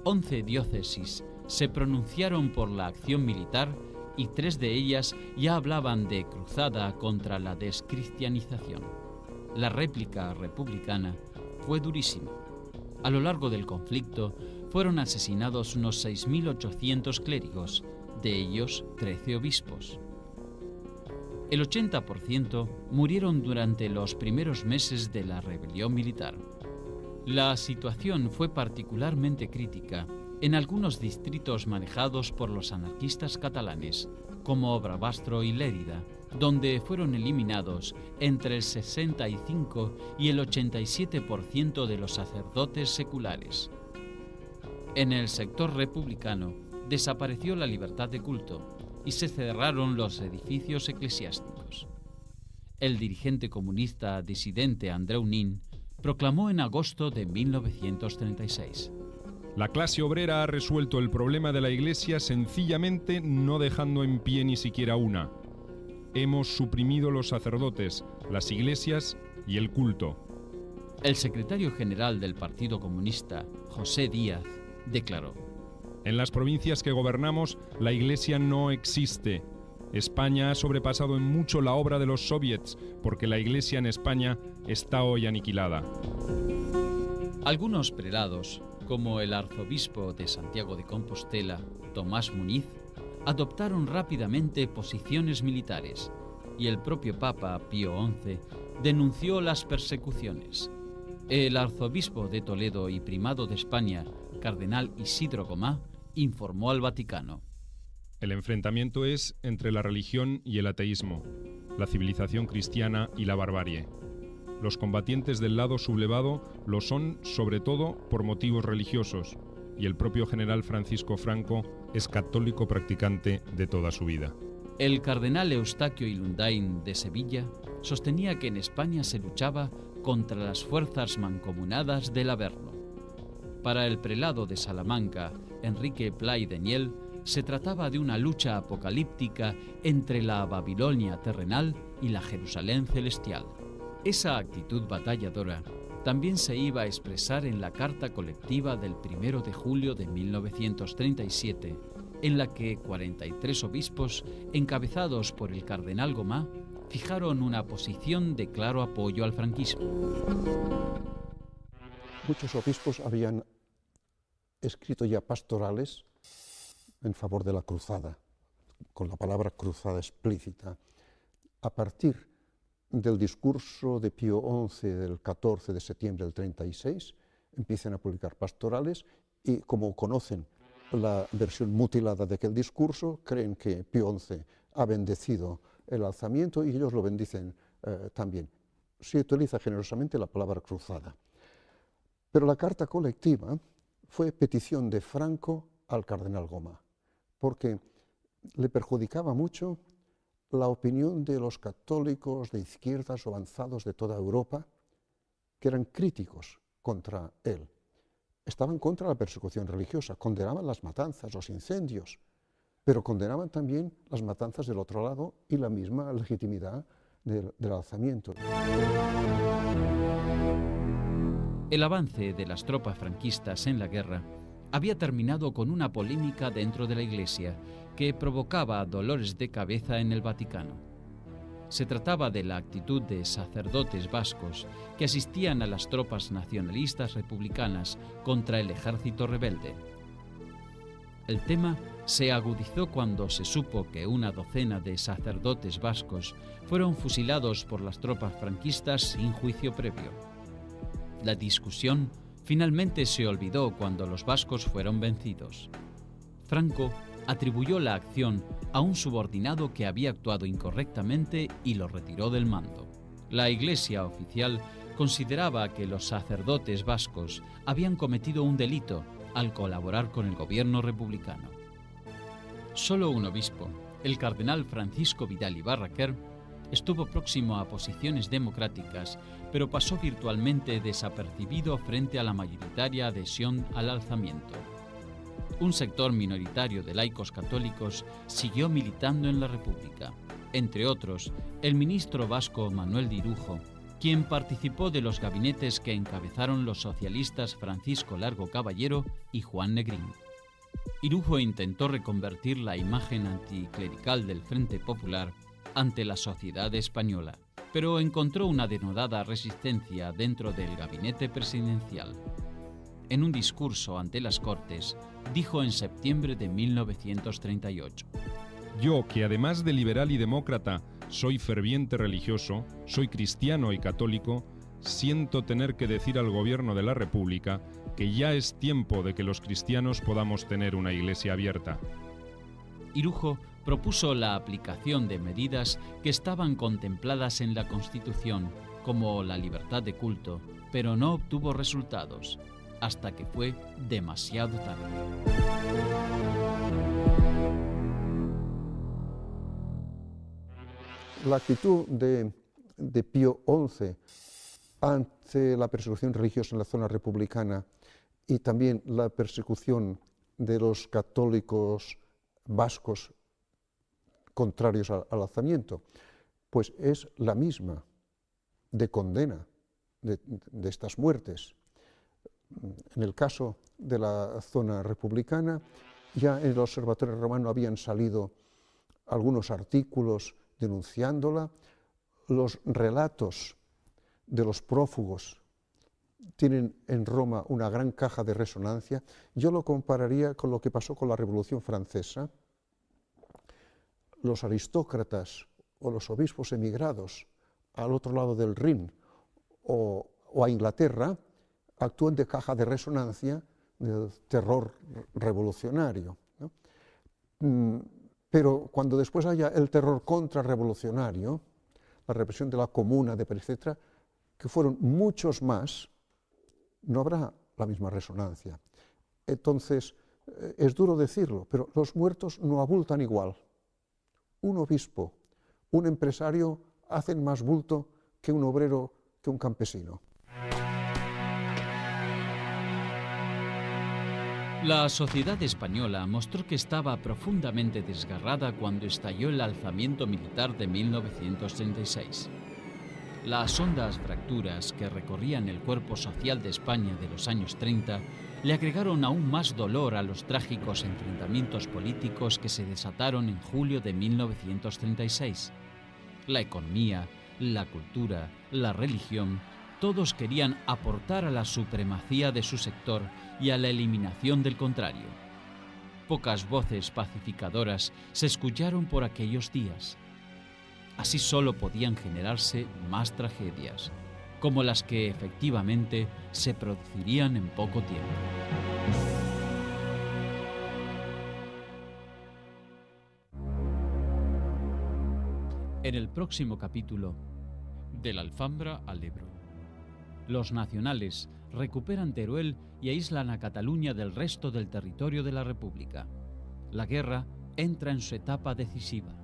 11 diócesis se pronunciaron por la acción militar y 3 de ellas ya hablaban de cruzada contra la descristianización. La réplica republicana fue durísima. A lo largo del conflicto fueron asesinados unos 6.800 clérigos, de ellos 13 obispos. El 80% murieron durante los primeros meses de la rebelión militar. La situación fue particularmente crítica en algunos distritos manejados por los anarquistas catalanes, como Barbastro y Lérida, donde fueron eliminados entre el 65 y el 87% de los sacerdotes seculares. En el sector republicano desapareció la libertad de culto y se cerraron los edificios eclesiásticos. El dirigente comunista disidente Andreu Nin proclamó en agosto de 1936: La clase obrera ha resuelto el problema de la Iglesia sencillamente no dejando en pie ni siquiera una. Hemos suprimido los sacerdotes, las iglesias y el culto. El secretario general del Partido Comunista, José Díaz, declaró: En las provincias que gobernamos, la Iglesia no existe. España ha sobrepasado en mucho la obra de los soviets, porque la Iglesia en España está hoy aniquilada. Algunos prelados, como el arzobispo de Santiago de Compostela, Tomás Muñiz, adoptaron rápidamente posiciones militares, y el propio Papa Pío XI denunció las persecuciones. El arzobispo de Toledo y primado de España, cardenal Isidro Gomá, informó al Vaticano: El enfrentamiento es entre la religión y el ateísmo, la civilización cristiana y la barbarie. Los combatientes del lado sublevado lo son sobre todo por motivos religiosos, y el propio general Francisco Franco es católico practicante de toda su vida. El cardenal Eustaquio Ilundain de Sevilla sostenía que en España se luchaba contra las fuerzas mancomunadas del Averno. Para el prelado de Salamanca, Enrique Play de Niel, se trataba de una lucha apocalíptica entre la Babilonia terrenal y la Jerusalén celestial. Esa actitud batalladora también se iba a expresar en la carta colectiva del 1 de julio de 1937, en la que 43 obispos, encabezados por el cardenal Gomá, fijaron una posición de claro apoyo al franquismo. Muchos obispos habían escrito ya pastorales en favor de la cruzada, con la palabra cruzada explícita. A partir del discurso de Pío XI del 14 de septiembre del 36, empiezan a publicar pastorales y, como conocen la versión mutilada de aquel discurso, creen que Pío XI ha bendecido el alzamiento y ellos lo bendicen también. Se utiliza generosamente la palabra cruzada. Pero la carta colectiva fue petición de Franco al cardenal Gomá, porque le perjudicaba mucho la opinión de los católicos de izquierdas o avanzados de toda Europa, que eran críticos contra él. Estaban contra la persecución religiosa, condenaban las matanzas, los incendios, pero condenaban también las matanzas del otro lado y la misma legitimidad del alzamiento. El avance de las tropas franquistas en la guerra había terminado con una polémica dentro de la Iglesia que provocaba dolores de cabeza en el Vaticano. Se trataba de la actitud de sacerdotes vascos que asistían a las tropas nacionalistas republicanas contra el ejército rebelde. El tema se agudizó cuando se supo que una docena de sacerdotes vascos fueron fusilados por las tropas franquistas sin juicio previo. La discusión finalmente se olvidó cuando los vascos fueron vencidos. Franco atribuyó la acción a un subordinado que había actuado incorrectamente y lo retiró del mando. La Iglesia oficial consideraba que los sacerdotes vascos habían cometido un delito al colaborar con el gobierno republicano. Solo un obispo, el cardenal Francisco Vidal y Barraquer, estuvo próximo a posiciones democráticas, pero pasó virtualmente desapercibido frente a la mayoritaria adhesión al alzamiento. Un sector minoritario de laicos católicos siguió militando en la República, entre otros el ministro vasco Manuel de Irujo, quien participó de los gabinetes que encabezaron los socialistas Francisco Largo Caballero y Juan Negrín. Irujo intentó reconvertir la imagen anticlerical del Frente Popular ante la sociedad española, pero encontró una denodada resistencia dentro del gabinete presidencial. En un discurso ante las Cortes, dijo en septiembre de 1938: Yo, que además de liberal y demócrata, soy ferviente religioso, soy cristiano y católico, siento tener que decir al gobierno de la República que ya es tiempo de que los cristianos podamos tener una iglesia abierta. Irujo propuso la aplicación de medidas que estaban contempladas en la Constitución, como la libertad de culto, pero no obtuvo resultados, hasta que fue demasiado tarde. La actitud de Pío XI ante la persecución religiosa en la zona republicana y también la persecución de los católicos vascos contrarios al alzamiento, pues es la misma, de condena de estas muertes. En el caso de la zona republicana, ya en el Observatorio Romano habían salido algunos artículos denunciándola. Los relatos de los prófugos tienen en Roma una gran caja de resonancia. Yo lo compararía con lo que pasó con la Revolución Francesa. Los aristócratas o los obispos emigrados al otro lado del Rin o a Inglaterra actúan de caja de resonancia del terror revolucionario, ¿no? Pero cuando después haya el terror contrarrevolucionario, la represión de la Comuna, etcétera, que fueron muchos más, no habrá la misma resonancia. Entonces, es duro decirlo, pero los muertos no abultan igual. Un obispo, un empresario hacen más bulto que un obrero, que un campesino. La sociedad española mostró que estaba profundamente desgarrada cuando estalló el alzamiento militar de 1936. Las hondas fracturas que recorrían el cuerpo social de España de los años 30 le agregaron aún más dolor a los trágicos enfrentamientos políticos que se desataron en julio de 1936. La economía, la cultura, la religión, todos querían aportar a la supremacía de su sector y a la eliminación del contrario. Pocas voces pacificadoras se escucharon por aquellos días. Así solo podían generarse más tragedias, como las que efectivamente se producirían en poco tiempo. En el próximo capítulo, de la Alfambra al Ebro, los nacionales recuperan Teruel y aíslan a Cataluña del resto del territorio de la República. La guerra entra en su etapa decisiva.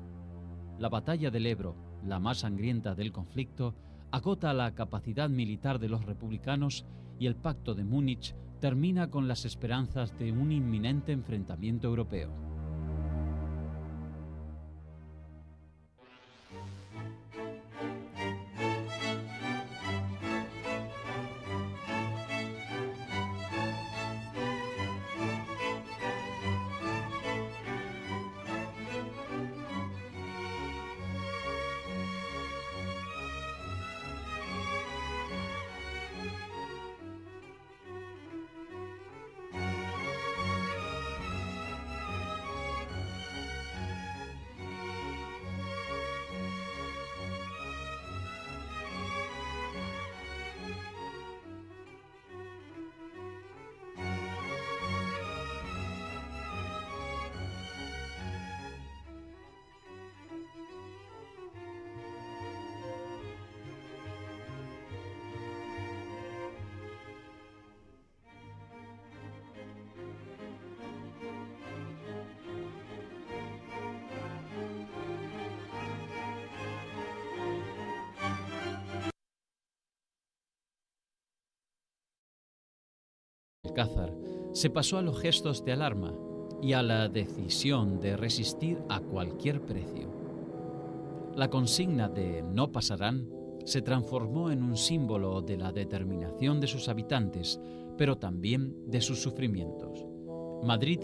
La batalla del Ebro, la más sangrienta del conflicto, agota la capacidad militar de los republicanos y el Pacto de Múnich termina con las esperanzas de un inminente enfrentamiento europeo. Alcázar se pasó a los gestos de alarma y a la decisión de resistir a cualquier precio. La consigna de "no pasarán" se transformó en un símbolo de la determinación de sus habitantes, pero también de sus sufrimientos. Madrid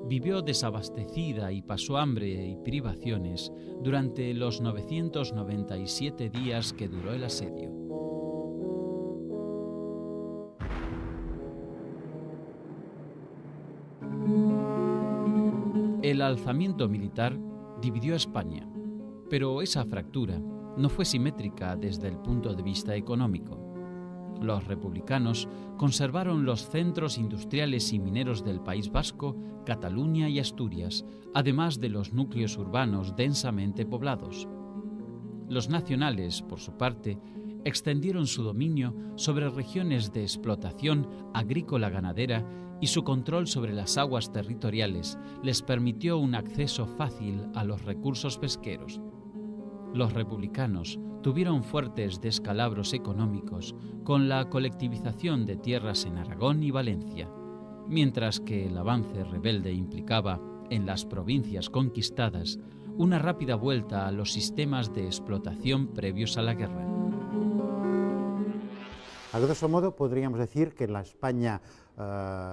vivió desabastecida y pasó hambre y privaciones durante los 997 días que duró el asedio. El alzamiento militar dividió a España, pero esa fractura no fue simétrica desde el punto de vista económico. Los republicanos conservaron los centros industriales y mineros del País Vasco, Cataluña y Asturias, además de los núcleos urbanos densamente poblados. Los nacionales, por su parte, extendieron su dominio sobre regiones de explotación agrícola-ganadera y su control sobre las aguas territoriales les permitió un acceso fácil a los recursos pesqueros. Los republicanos tuvieron fuertes descalabros económicos con la colectivización de tierras en Aragón y Valencia, mientras que el avance rebelde implicaba, en las provincias conquistadas, una rápida vuelta a los sistemas de explotación previos a la guerra. A grosso modo podríamos decir que la España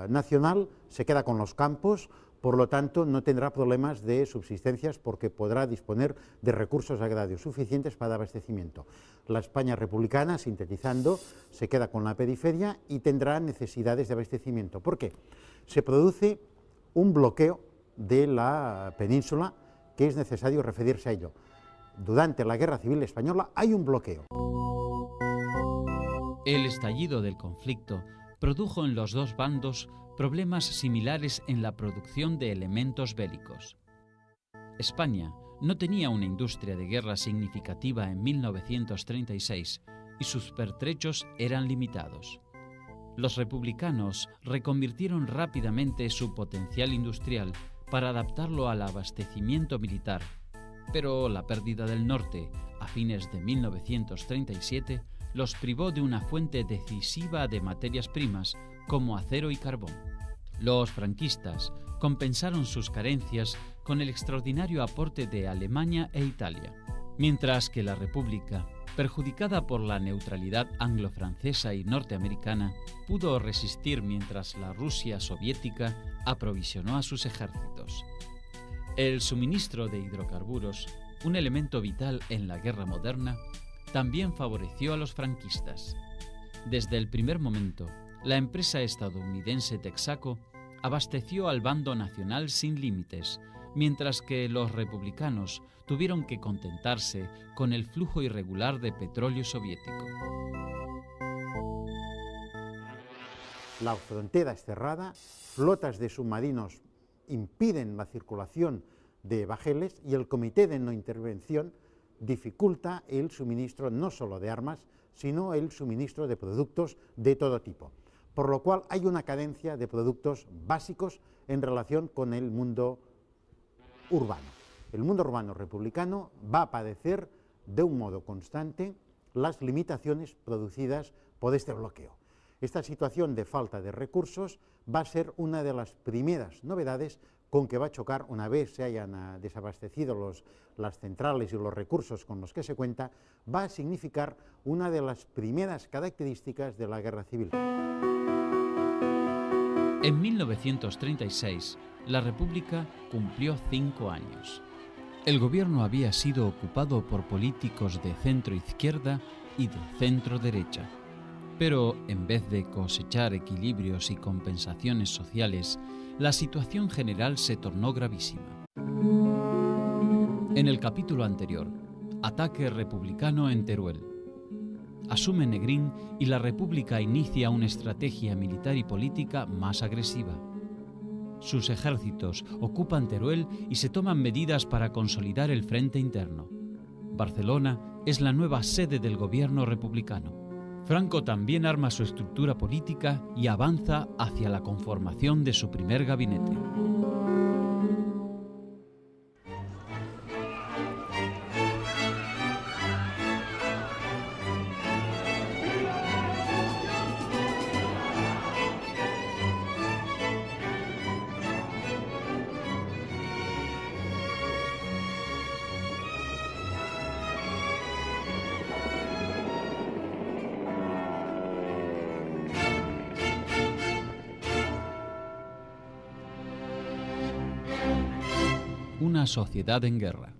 nacional se queda con los campos, por lo tanto no tendrá problemas de subsistencias porque podrá disponer de recursos agrarios suficientes para abastecimiento. La España republicana, sintetizando, se queda con la periferia y tendrá necesidades de abastecimiento. ¿Por qué? Se produce un bloqueo de la península que es necesario referirse a ello. Durante la Guerra Civil Española hay un bloqueo. El estallido del conflicto produjo en los dos bandos problemas similares en la producción de elementos bélicos. España no tenía una industria de guerra significativa en 1936 y sus pertrechos eran limitados. Los republicanos reconvirtieron rápidamente su potencial industrial para adaptarlo al abastecimiento militar, pero la pérdida del norte a fines de 1937 los privó de una fuente decisiva de materias primas como acero y carbón. Los franquistas compensaron sus carencias con el extraordinario aporte de Alemania e Italia, mientras que la República, perjudicada por la neutralidad anglo-francesa y norteamericana, pudo resistir mientras la Rusia soviética aprovisionó a sus ejércitos. El suministro de hidrocarburos, un elemento vital en la guerra moderna, también favoreció a los franquistas. Desde el primer momento, la empresa estadounidense Texaco abasteció al bando nacional sin límites, mientras que los republicanos tuvieron que contentarse con el flujo irregular de petróleo soviético. La frontera es cerrada, flotas de submarinos impiden la circulación de bajeles y el Comité de No Intervención dificulta el suministro no solo de armas, sino el suministro de productos de todo tipo. Por lo cual hay una carencia de productos básicos en relación con el mundo urbano. el mundo urbano republicano va a padecer de un modo constante las limitaciones producidas por este bloqueo. Esta situación de falta de recursos va a ser una de las primeras novedades con que va a chocar una vez se hayan desabastecido las centrales y los recursos con los que se cuenta, va a significar una de las primeras características de la guerra civil. En 1936, la República cumplió 5 años. El gobierno había sido ocupado por políticos de centro-izquierda y de centro-derecha. Pero en vez de cosechar equilibrios y compensaciones sociales, la situación general se tornó gravísima. En el capítulo anterior, ataque republicano en Teruel. Asume Negrín y la República inicia una estrategia militar y política más agresiva. Sus ejércitos ocupan Teruel y se toman medidas para consolidar el frente interno. Barcelona es la nueva sede del gobierno republicano. Franco también arma su estructura política y avanza hacia la conformación de su primer gabinete. Una sociedad en guerra.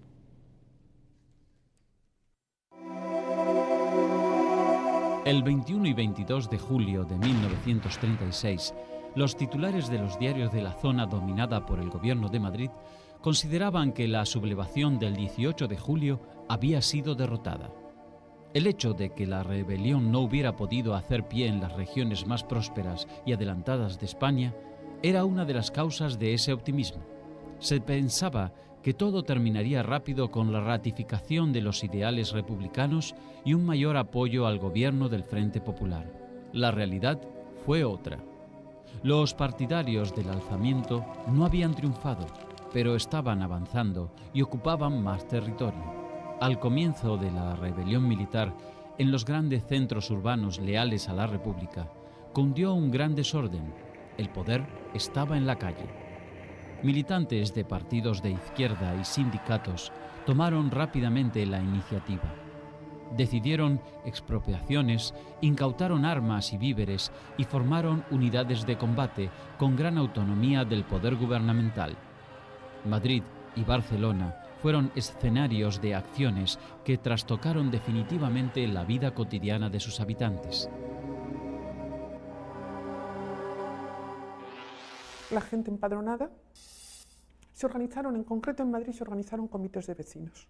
El 21 y 22 de julio de 1936, los titulares de los diarios de la zona dominada por el gobierno de Madrid consideraban que la sublevación del 18 de julio había sido derrotada. El hecho de que la rebelión no hubiera podido hacer pie en las regiones más prósperas y adelantadas de España era una de las causas de ese optimismo. Se pensaba que todo terminaría rápido con la ratificación de los ideales republicanos y un mayor apoyo al gobierno del Frente Popular. La realidad fue otra. Los partidarios del alzamiento no habían triunfado, pero estaban avanzando y ocupaban más territorio. Al comienzo de la rebelión militar, en los grandes centros urbanos leales a la República, cundió un gran desorden. El poder estaba en la calle. Militantes de partidos de izquierda y sindicatos tomaron rápidamente la iniciativa. Decidieron expropiaciones, incautaron armas y víveres y formaron unidades de combate con gran autonomía del poder gubernamental. Madrid y Barcelona fueron escenarios de acciones que trastocaron definitivamente la vida cotidiana de sus habitantes. La gente empadronada se organizaron, en concreto en Madrid, se organizaron comités de vecinos.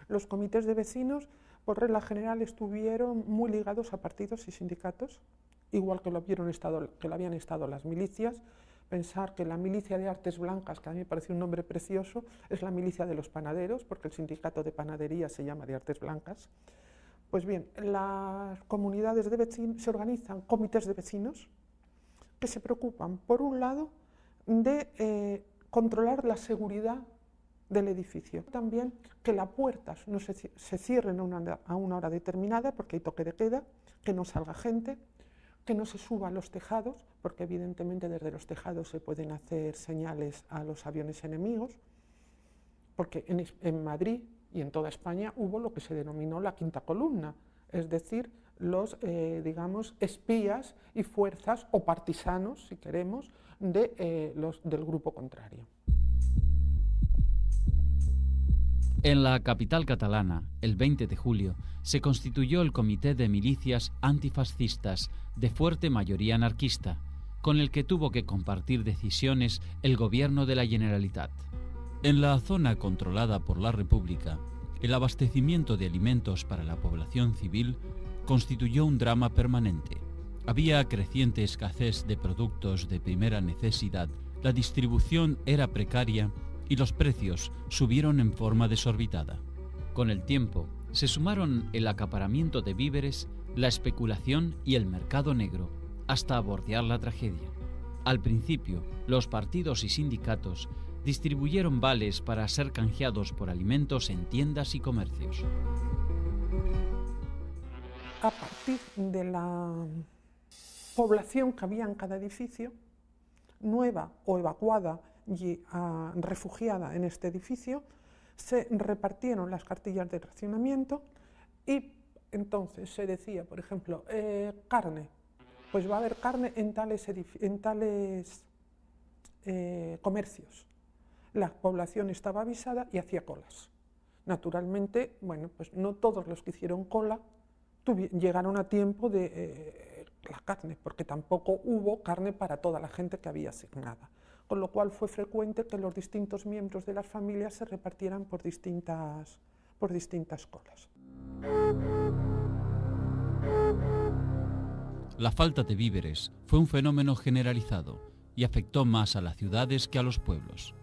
Los comités de vecinos, por regla general, estuvieron muy ligados a partidos y sindicatos, igual que lo habían estado las milicias. Pensar que la milicia de Artes Blancas, que a mí me parece un nombre precioso, es la milicia de los panaderos, porque el sindicato de panadería se llama de Artes Blancas. Pues bien, las comunidades de vecinos se organizan comités de vecinos que se preocupan, por un lado, de controlar la seguridad del edificio. También que las puertas no se cierren a una hora determinada, porque hay toque de queda, que no salga gente, que no se suba a los tejados, porque evidentemente desde los tejados se pueden hacer señales a los aviones enemigos, porque en Madrid y en toda España hubo lo que se denominó la quinta columna, es decir, los, espías y fuerzas o partisanos, si queremos, del grupo contrario. En la capital catalana, el 20 de julio, se constituyó el Comité de Milicias Antifascistas de fuerte mayoría anarquista, con el que tuvo que compartir decisiones el gobierno de la Generalitat. En la zona controlada por la República, el abastecimiento de alimentos para la población civil constituyó un drama permanente. Había creciente escasez de productos de primera necesidad, la distribución era precaria y los precios subieron en forma desorbitada. Con el tiempo, se sumaron el acaparamiento de víveres, la especulación y el mercado negro, hasta bordear la tragedia. Al principio, los partidos y sindicatos distribuyeron vales para ser canjeados por alimentos en tiendas y comercios. A partir de la población que había en cada edificio, nueva o evacuada y refugiada en este edificio, se repartieron las cartillas de racionamiento y entonces se decía, por ejemplo, carne, pues va a haber carne en tales comercios. La población estaba avisada y hacía colas. Naturalmente, bueno, pues no todos los que hicieron cola llegaron a tiempo de la carne, porque tampoco hubo carne para toda la gente que había asignada. Con lo cual fue frecuente que los distintos miembros de las familias se repartieran por distintas colas. La falta de víveres fue un fenómeno generalizado y afectó más a las ciudades que a los pueblos.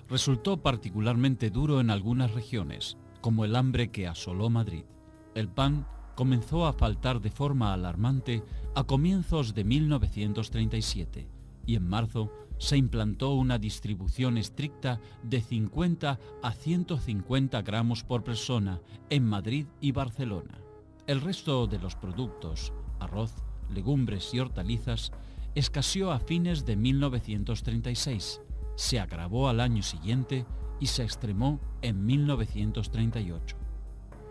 Resultó particularmente duro en algunas regiones, como el hambre que asoló Madrid. El pan comenzó a faltar de forma alarmante a comienzos de 1937 y en marzo se implantó una distribución estricta de 50 a 150 gramos por persona en Madrid y Barcelona. El resto de los productos, arroz, legumbres y hortalizas, escaseó a fines de 1936, se agravó al año siguiente y se extremó en 1938.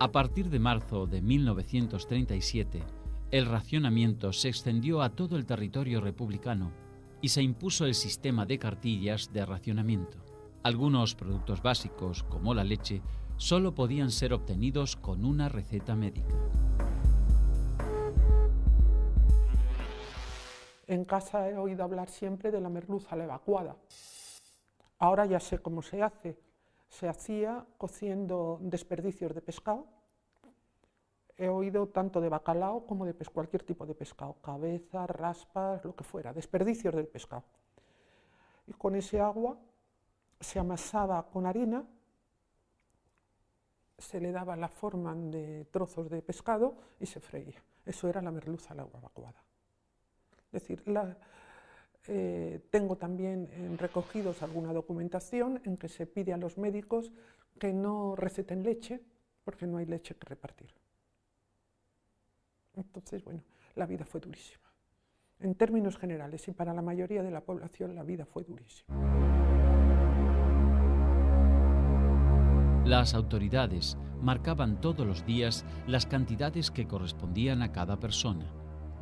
A partir de marzo de 1937, el racionamiento se extendió a todo el territorio republicano y se impuso el sistema de cartillas de racionamiento. Algunos productos básicos, como la leche, solo podían ser obtenidos con una receta médica. En casa he oído hablar siempre de la merluza, la evacuada. Ahora ya sé cómo se hace. Se hacía cociendo desperdicios de pescado. He oído tanto de bacalao como de cualquier tipo de pescado, cabezas, raspas, lo que fuera, desperdicios del pescado. Y con ese agua se amasaba con harina, se le daba la forma de trozos de pescado y se freía. Eso era la merluza, la evacuada. Es decir, tengo también recogidos alguna documentación en que se pide a los médicos que no receten leche, porque no hay leche que repartir. Entonces, bueno, la vida fue durísima. En términos generales y para la mayoría de la población la vida fue durísima. Las autoridades marcaban todos los días las cantidades que correspondían a cada persona.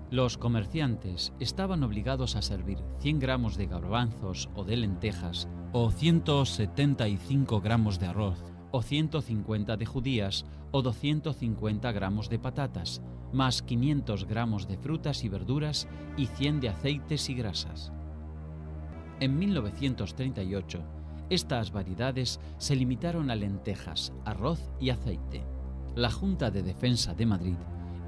Los comerciantes estaban obligados a servir 100 gramos de garbanzos o de lentejas, o 175 gramos de arroz, o 150 de judías, o 250 gramos de patatas, más 500 gramos de frutas y verduras y 100 de aceites y grasas. En 1938, estas variedades se limitaron a lentejas, arroz y aceite. La Junta de Defensa de Madrid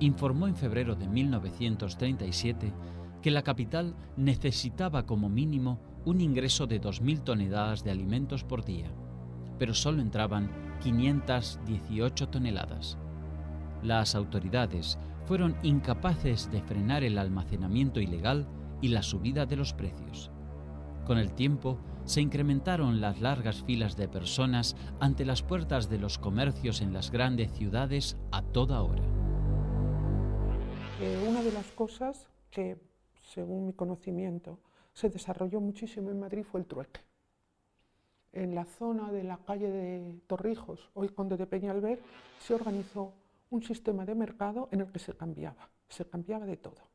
informó en febrero de 1937 que la capital necesitaba como mínimo un ingreso de 2.000 toneladas de alimentos por día, pero solo entraban 518 toneladas. Las autoridades fueron incapaces de frenar el almacenamiento ilegal y la subida de los precios. Con el tiempo, se incrementaron las largas filas de personas ante las puertas de los comercios en las grandes ciudades a toda hora. Una de las cosas que, según mi conocimiento, se desarrolló muchísimo en Madrid fue el trueque. En la zona de la calle de Torrijos, hoy Conde de Peñalver, se organizó un sistema de mercado en el que se cambiaba de todo.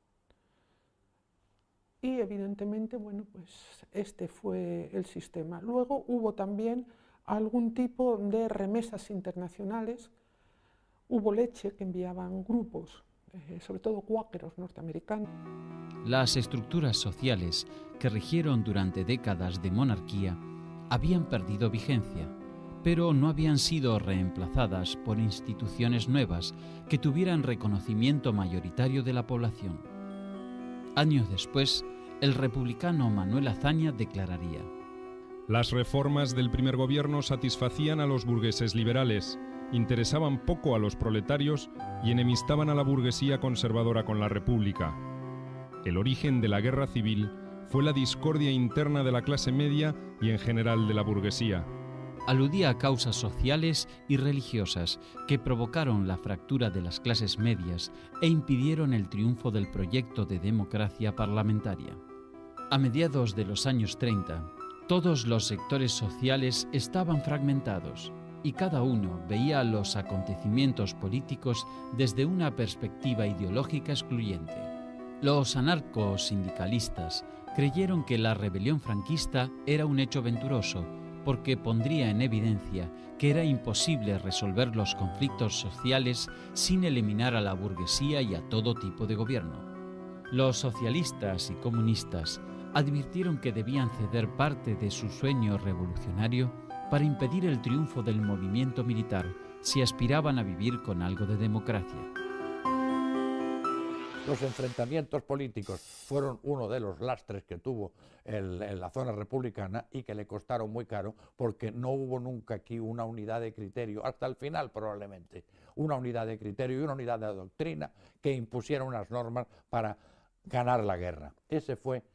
Y evidentemente, bueno, pues este fue el sistema. Luego hubo también algún tipo de remesas internacionales, hubo leche que enviaban grupos, sobre todo cuáqueros norteamericanos. Las estructuras sociales que rigieron durante décadas de monarquía habían perdido vigencia, pero no habían sido reemplazadas por instituciones nuevas que tuvieran reconocimiento mayoritario de la población. Años después, el republicano Manuel Azaña declararía: Las reformas del primer gobierno satisfacían a los burgueses liberales, interesaban poco a los proletarios y enemistaban a la burguesía conservadora con la República. El origen de la guerra civil fue la discordia interna de la clase media y en general de la burguesía. Aludía a causas sociales y religiosas que provocaron la fractura de las clases medias e impidieron el triunfo del proyecto de democracia parlamentaria. A mediados de los años 30, todos los sectores sociales estaban fragmentados y cada uno veía los acontecimientos políticos desde una perspectiva ideológica excluyente. Los anarcosindicalistas creyeron que la rebelión franquista era un hecho venturoso, porque pondría en evidencia que era imposible resolver los conflictos sociales sin eliminar a la burguesía y a todo tipo de gobierno. Los socialistas y comunistas advirtieron que debían ceder parte de su sueño revolucionario para impedir el triunfo del movimiento militar si aspiraban a vivir con algo de democracia. Los enfrentamientos políticos fueron uno de los lastres que tuvo la zona republicana y que le costaron muy caro, porque no hubo nunca aquí una unidad de criterio, hasta el final probablemente, una unidad de criterio y una unidad de doctrina que impusiera unas normas para ganar la guerra. Ese fue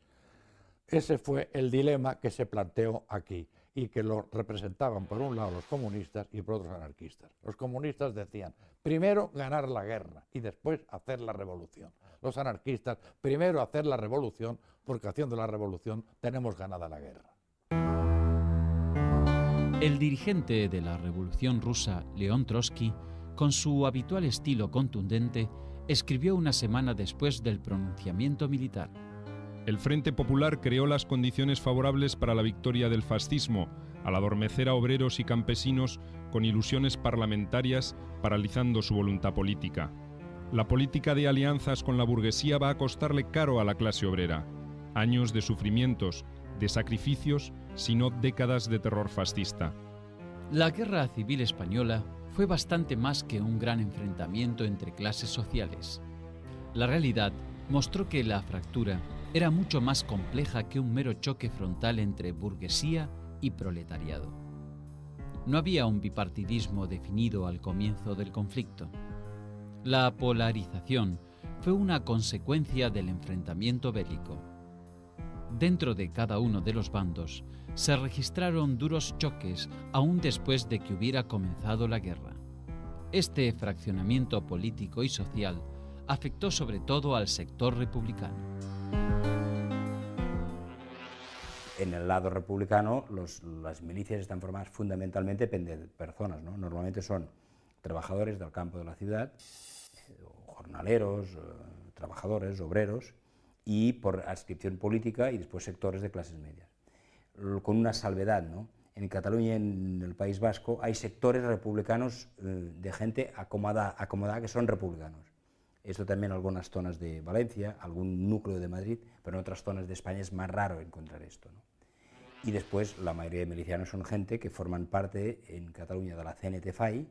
el dilema que se planteó aquí y que lo representaban por un lado los comunistas y por otros anarquistas. Los comunistas decían, primero ganar la guerra y después hacer la revolución. Los anarquistas, primero hacer la revolución, porque haciendo la revolución tenemos ganada la guerra. El dirigente de la Revolución Rusa, León Trotsky, con su habitual estilo contundente, escribió una semana después del pronunciamiento militar: el Frente Popular creó las condiciones favorables para la victoria del fascismo, al adormecer a obreros y campesinos con ilusiones parlamentarias, paralizando su voluntad política. La política de alianzas con la burguesía va a costarle caro a la clase obrera. Años de sufrimientos, de sacrificios, sino décadas de terror fascista. La Guerra Civil Española fue bastante más que un gran enfrentamiento entre clases sociales. La realidad mostró que la fractura era mucho más compleja que un mero choque frontal entre burguesía y proletariado. No había un bipartidismo definido al comienzo del conflicto. La polarización fue una consecuencia del enfrentamiento bélico. Dentro de cada uno de los bandos se registraron duros choques aún después de que hubiera comenzado la guerra. Este fraccionamiento político y social afectó sobre todo al sector republicano. En el lado republicano, las milicias están formadas fundamentalmente de personas, ¿no? Normalmente son trabajadores del campo de la ciudad, jornaleros, trabajadores, obreros, y por adscripción política, y después sectores de clases medias. Con una salvedad, ¿no? En Cataluña y en el País Vasco hay sectores republicanos de gente acomodada que son republicanos. Esto también en algunas zonas de Valencia, algún núcleo de Madrid, pero en otras zonas de España es más raro encontrar esto, ¿no? Y después la mayoría de milicianos son gente que forman parte en Cataluña de la CNT-FAI,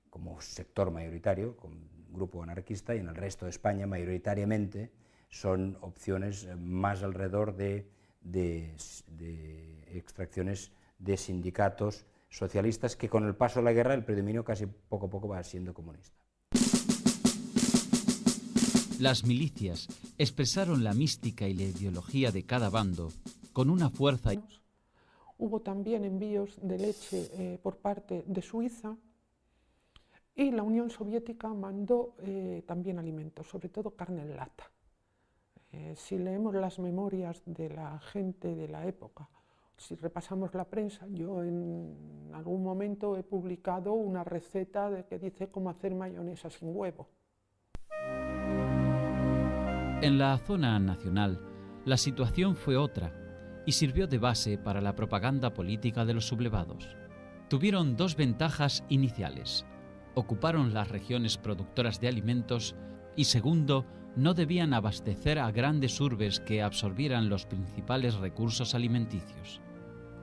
como sector mayoritario, como grupo anarquista, y en el resto de España mayoritariamente son opciones más alrededor de extracciones de sindicatos socialistas, que con el paso de la guerra el predominio casi poco a poco va siendo comunista. Las milicias expresaron la mística y la ideología de cada bando con una fuerza. Hubo también envíos de leche por parte de Suiza, y la Unión Soviética mandó también alimentos, sobre todo carne en lata. Si leemos las memorias de la gente de la época, si repasamos la prensa, yo en algún momento he publicado una receta que dice cómo hacer mayonesa sin huevo. En la zona nacional, la situación fue otra y sirvió de base para la propaganda política de los sublevados. Tuvieron dos ventajas iniciales: ocuparon las regiones productoras de alimentos y, segundo, no debían abastecer a grandes urbes que absorbieran los principales recursos alimenticios.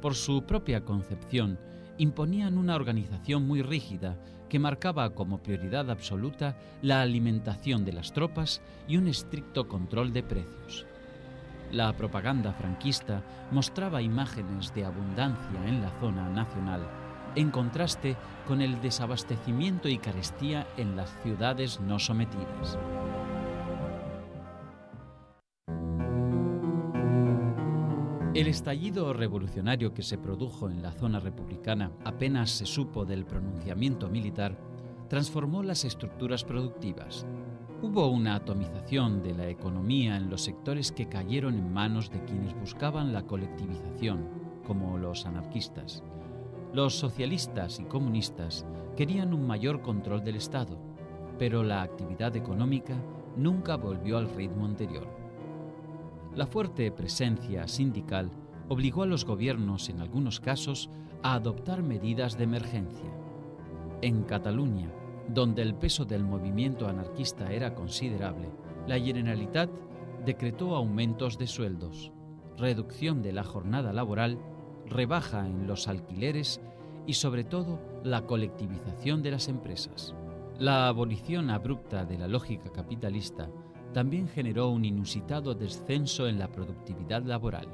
Por su propia concepción, imponían una organización muy rígida que marcaba como prioridad absoluta la alimentación de las tropas y un estricto control de precios. La propaganda franquista mostraba imágenes de abundancia en la zona nacional, en contraste con el desabastecimiento y carestía en las ciudades no sometidas. El estallido revolucionario que se produjo en la zona republicana apenas se supo del pronunciamiento militar, transformó las estructuras productivas. Hubo una atomización de la economía en los sectores que cayeron en manos de quienes buscaban la colectivización, como los anarquistas. Los socialistas y comunistas querían un mayor control del Estado, pero la actividad económica nunca volvió al ritmo anterior. La fuerte presencia sindical obligó a los gobiernos, en algunos casos, a adoptar medidas de emergencia. En Cataluña, donde el peso del movimiento anarquista era considerable, la Generalitat decretó aumentos de sueldos, reducción de la jornada laboral, rebaja en los alquileres y, sobre todo, la colectivización de las empresas. La abolición abrupta de la lógica capitalista también generó un inusitado descenso en la productividad laboral.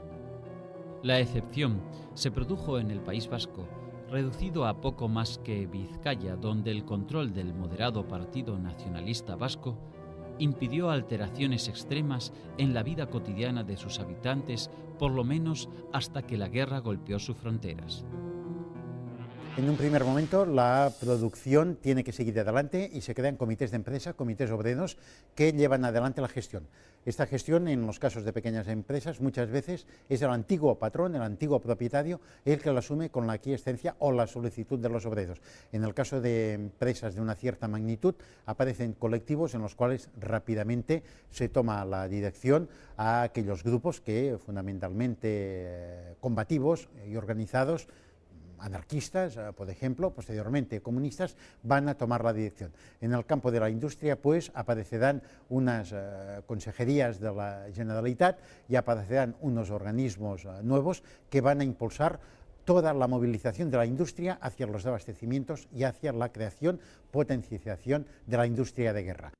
La excepción se produjo en el País Vasco, reducido a poco más que Vizcaya, donde el control del moderado Partido Nacionalista Vasco impidió alteraciones extremas en la vida cotidiana de sus habitantes, por lo menos hasta que la guerra golpeó sus fronteras. En un primer momento la producción tiene que seguir adelante y se crean comités de empresa, comités obreros que llevan adelante la gestión. Esta gestión, en los casos de pequeñas empresas, muchas veces es el antiguo patrón, el antiguo propietario, el que lo asume con la aquiescencia o la solicitud de los obreros. En el caso de empresas de una cierta magnitud, aparecen colectivos en los cuales rápidamente se toma la dirección a aquellos grupos que, fundamentalmente combativos y organizados, anarquistas, por ejemplo, posteriormente comunistas, van a tomar la dirección. En el campo de la industria, pues, aparecerán unas consejerías de la Generalitat y aparecerán unos organismos nuevos que van a impulsar toda la movilización de la industria hacia los abastecimientos y hacia la creación, potenciación de la industria de guerra.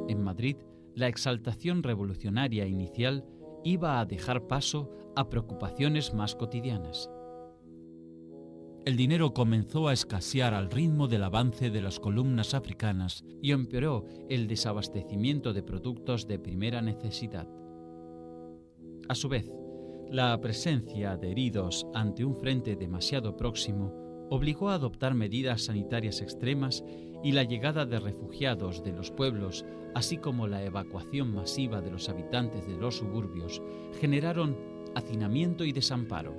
En Madrid, la exaltación revolucionaria inicial iba a dejar paso a preocupaciones más cotidianas. El dinero comenzó a escasear al ritmo del avance de las columnas africanas y empeoró el desabastecimiento de productos de primera necesidad. A su vez, la presencia de heridos ante un frente demasiado próximo obligó a adoptar medidas sanitarias extremas, y la llegada de refugiados de los pueblos, así como la evacuación masiva de los habitantes de los suburbios, generaron hacinamiento y desamparo.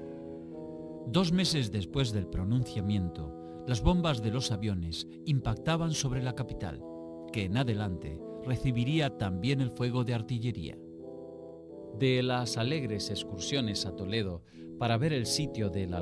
2 meses después del pronunciamiento, las bombas de los aviones impactaban sobre la capital, que en adelante recibiría también el fuego de artillería. De las alegres excursiones a Toledo para ver el sitio de la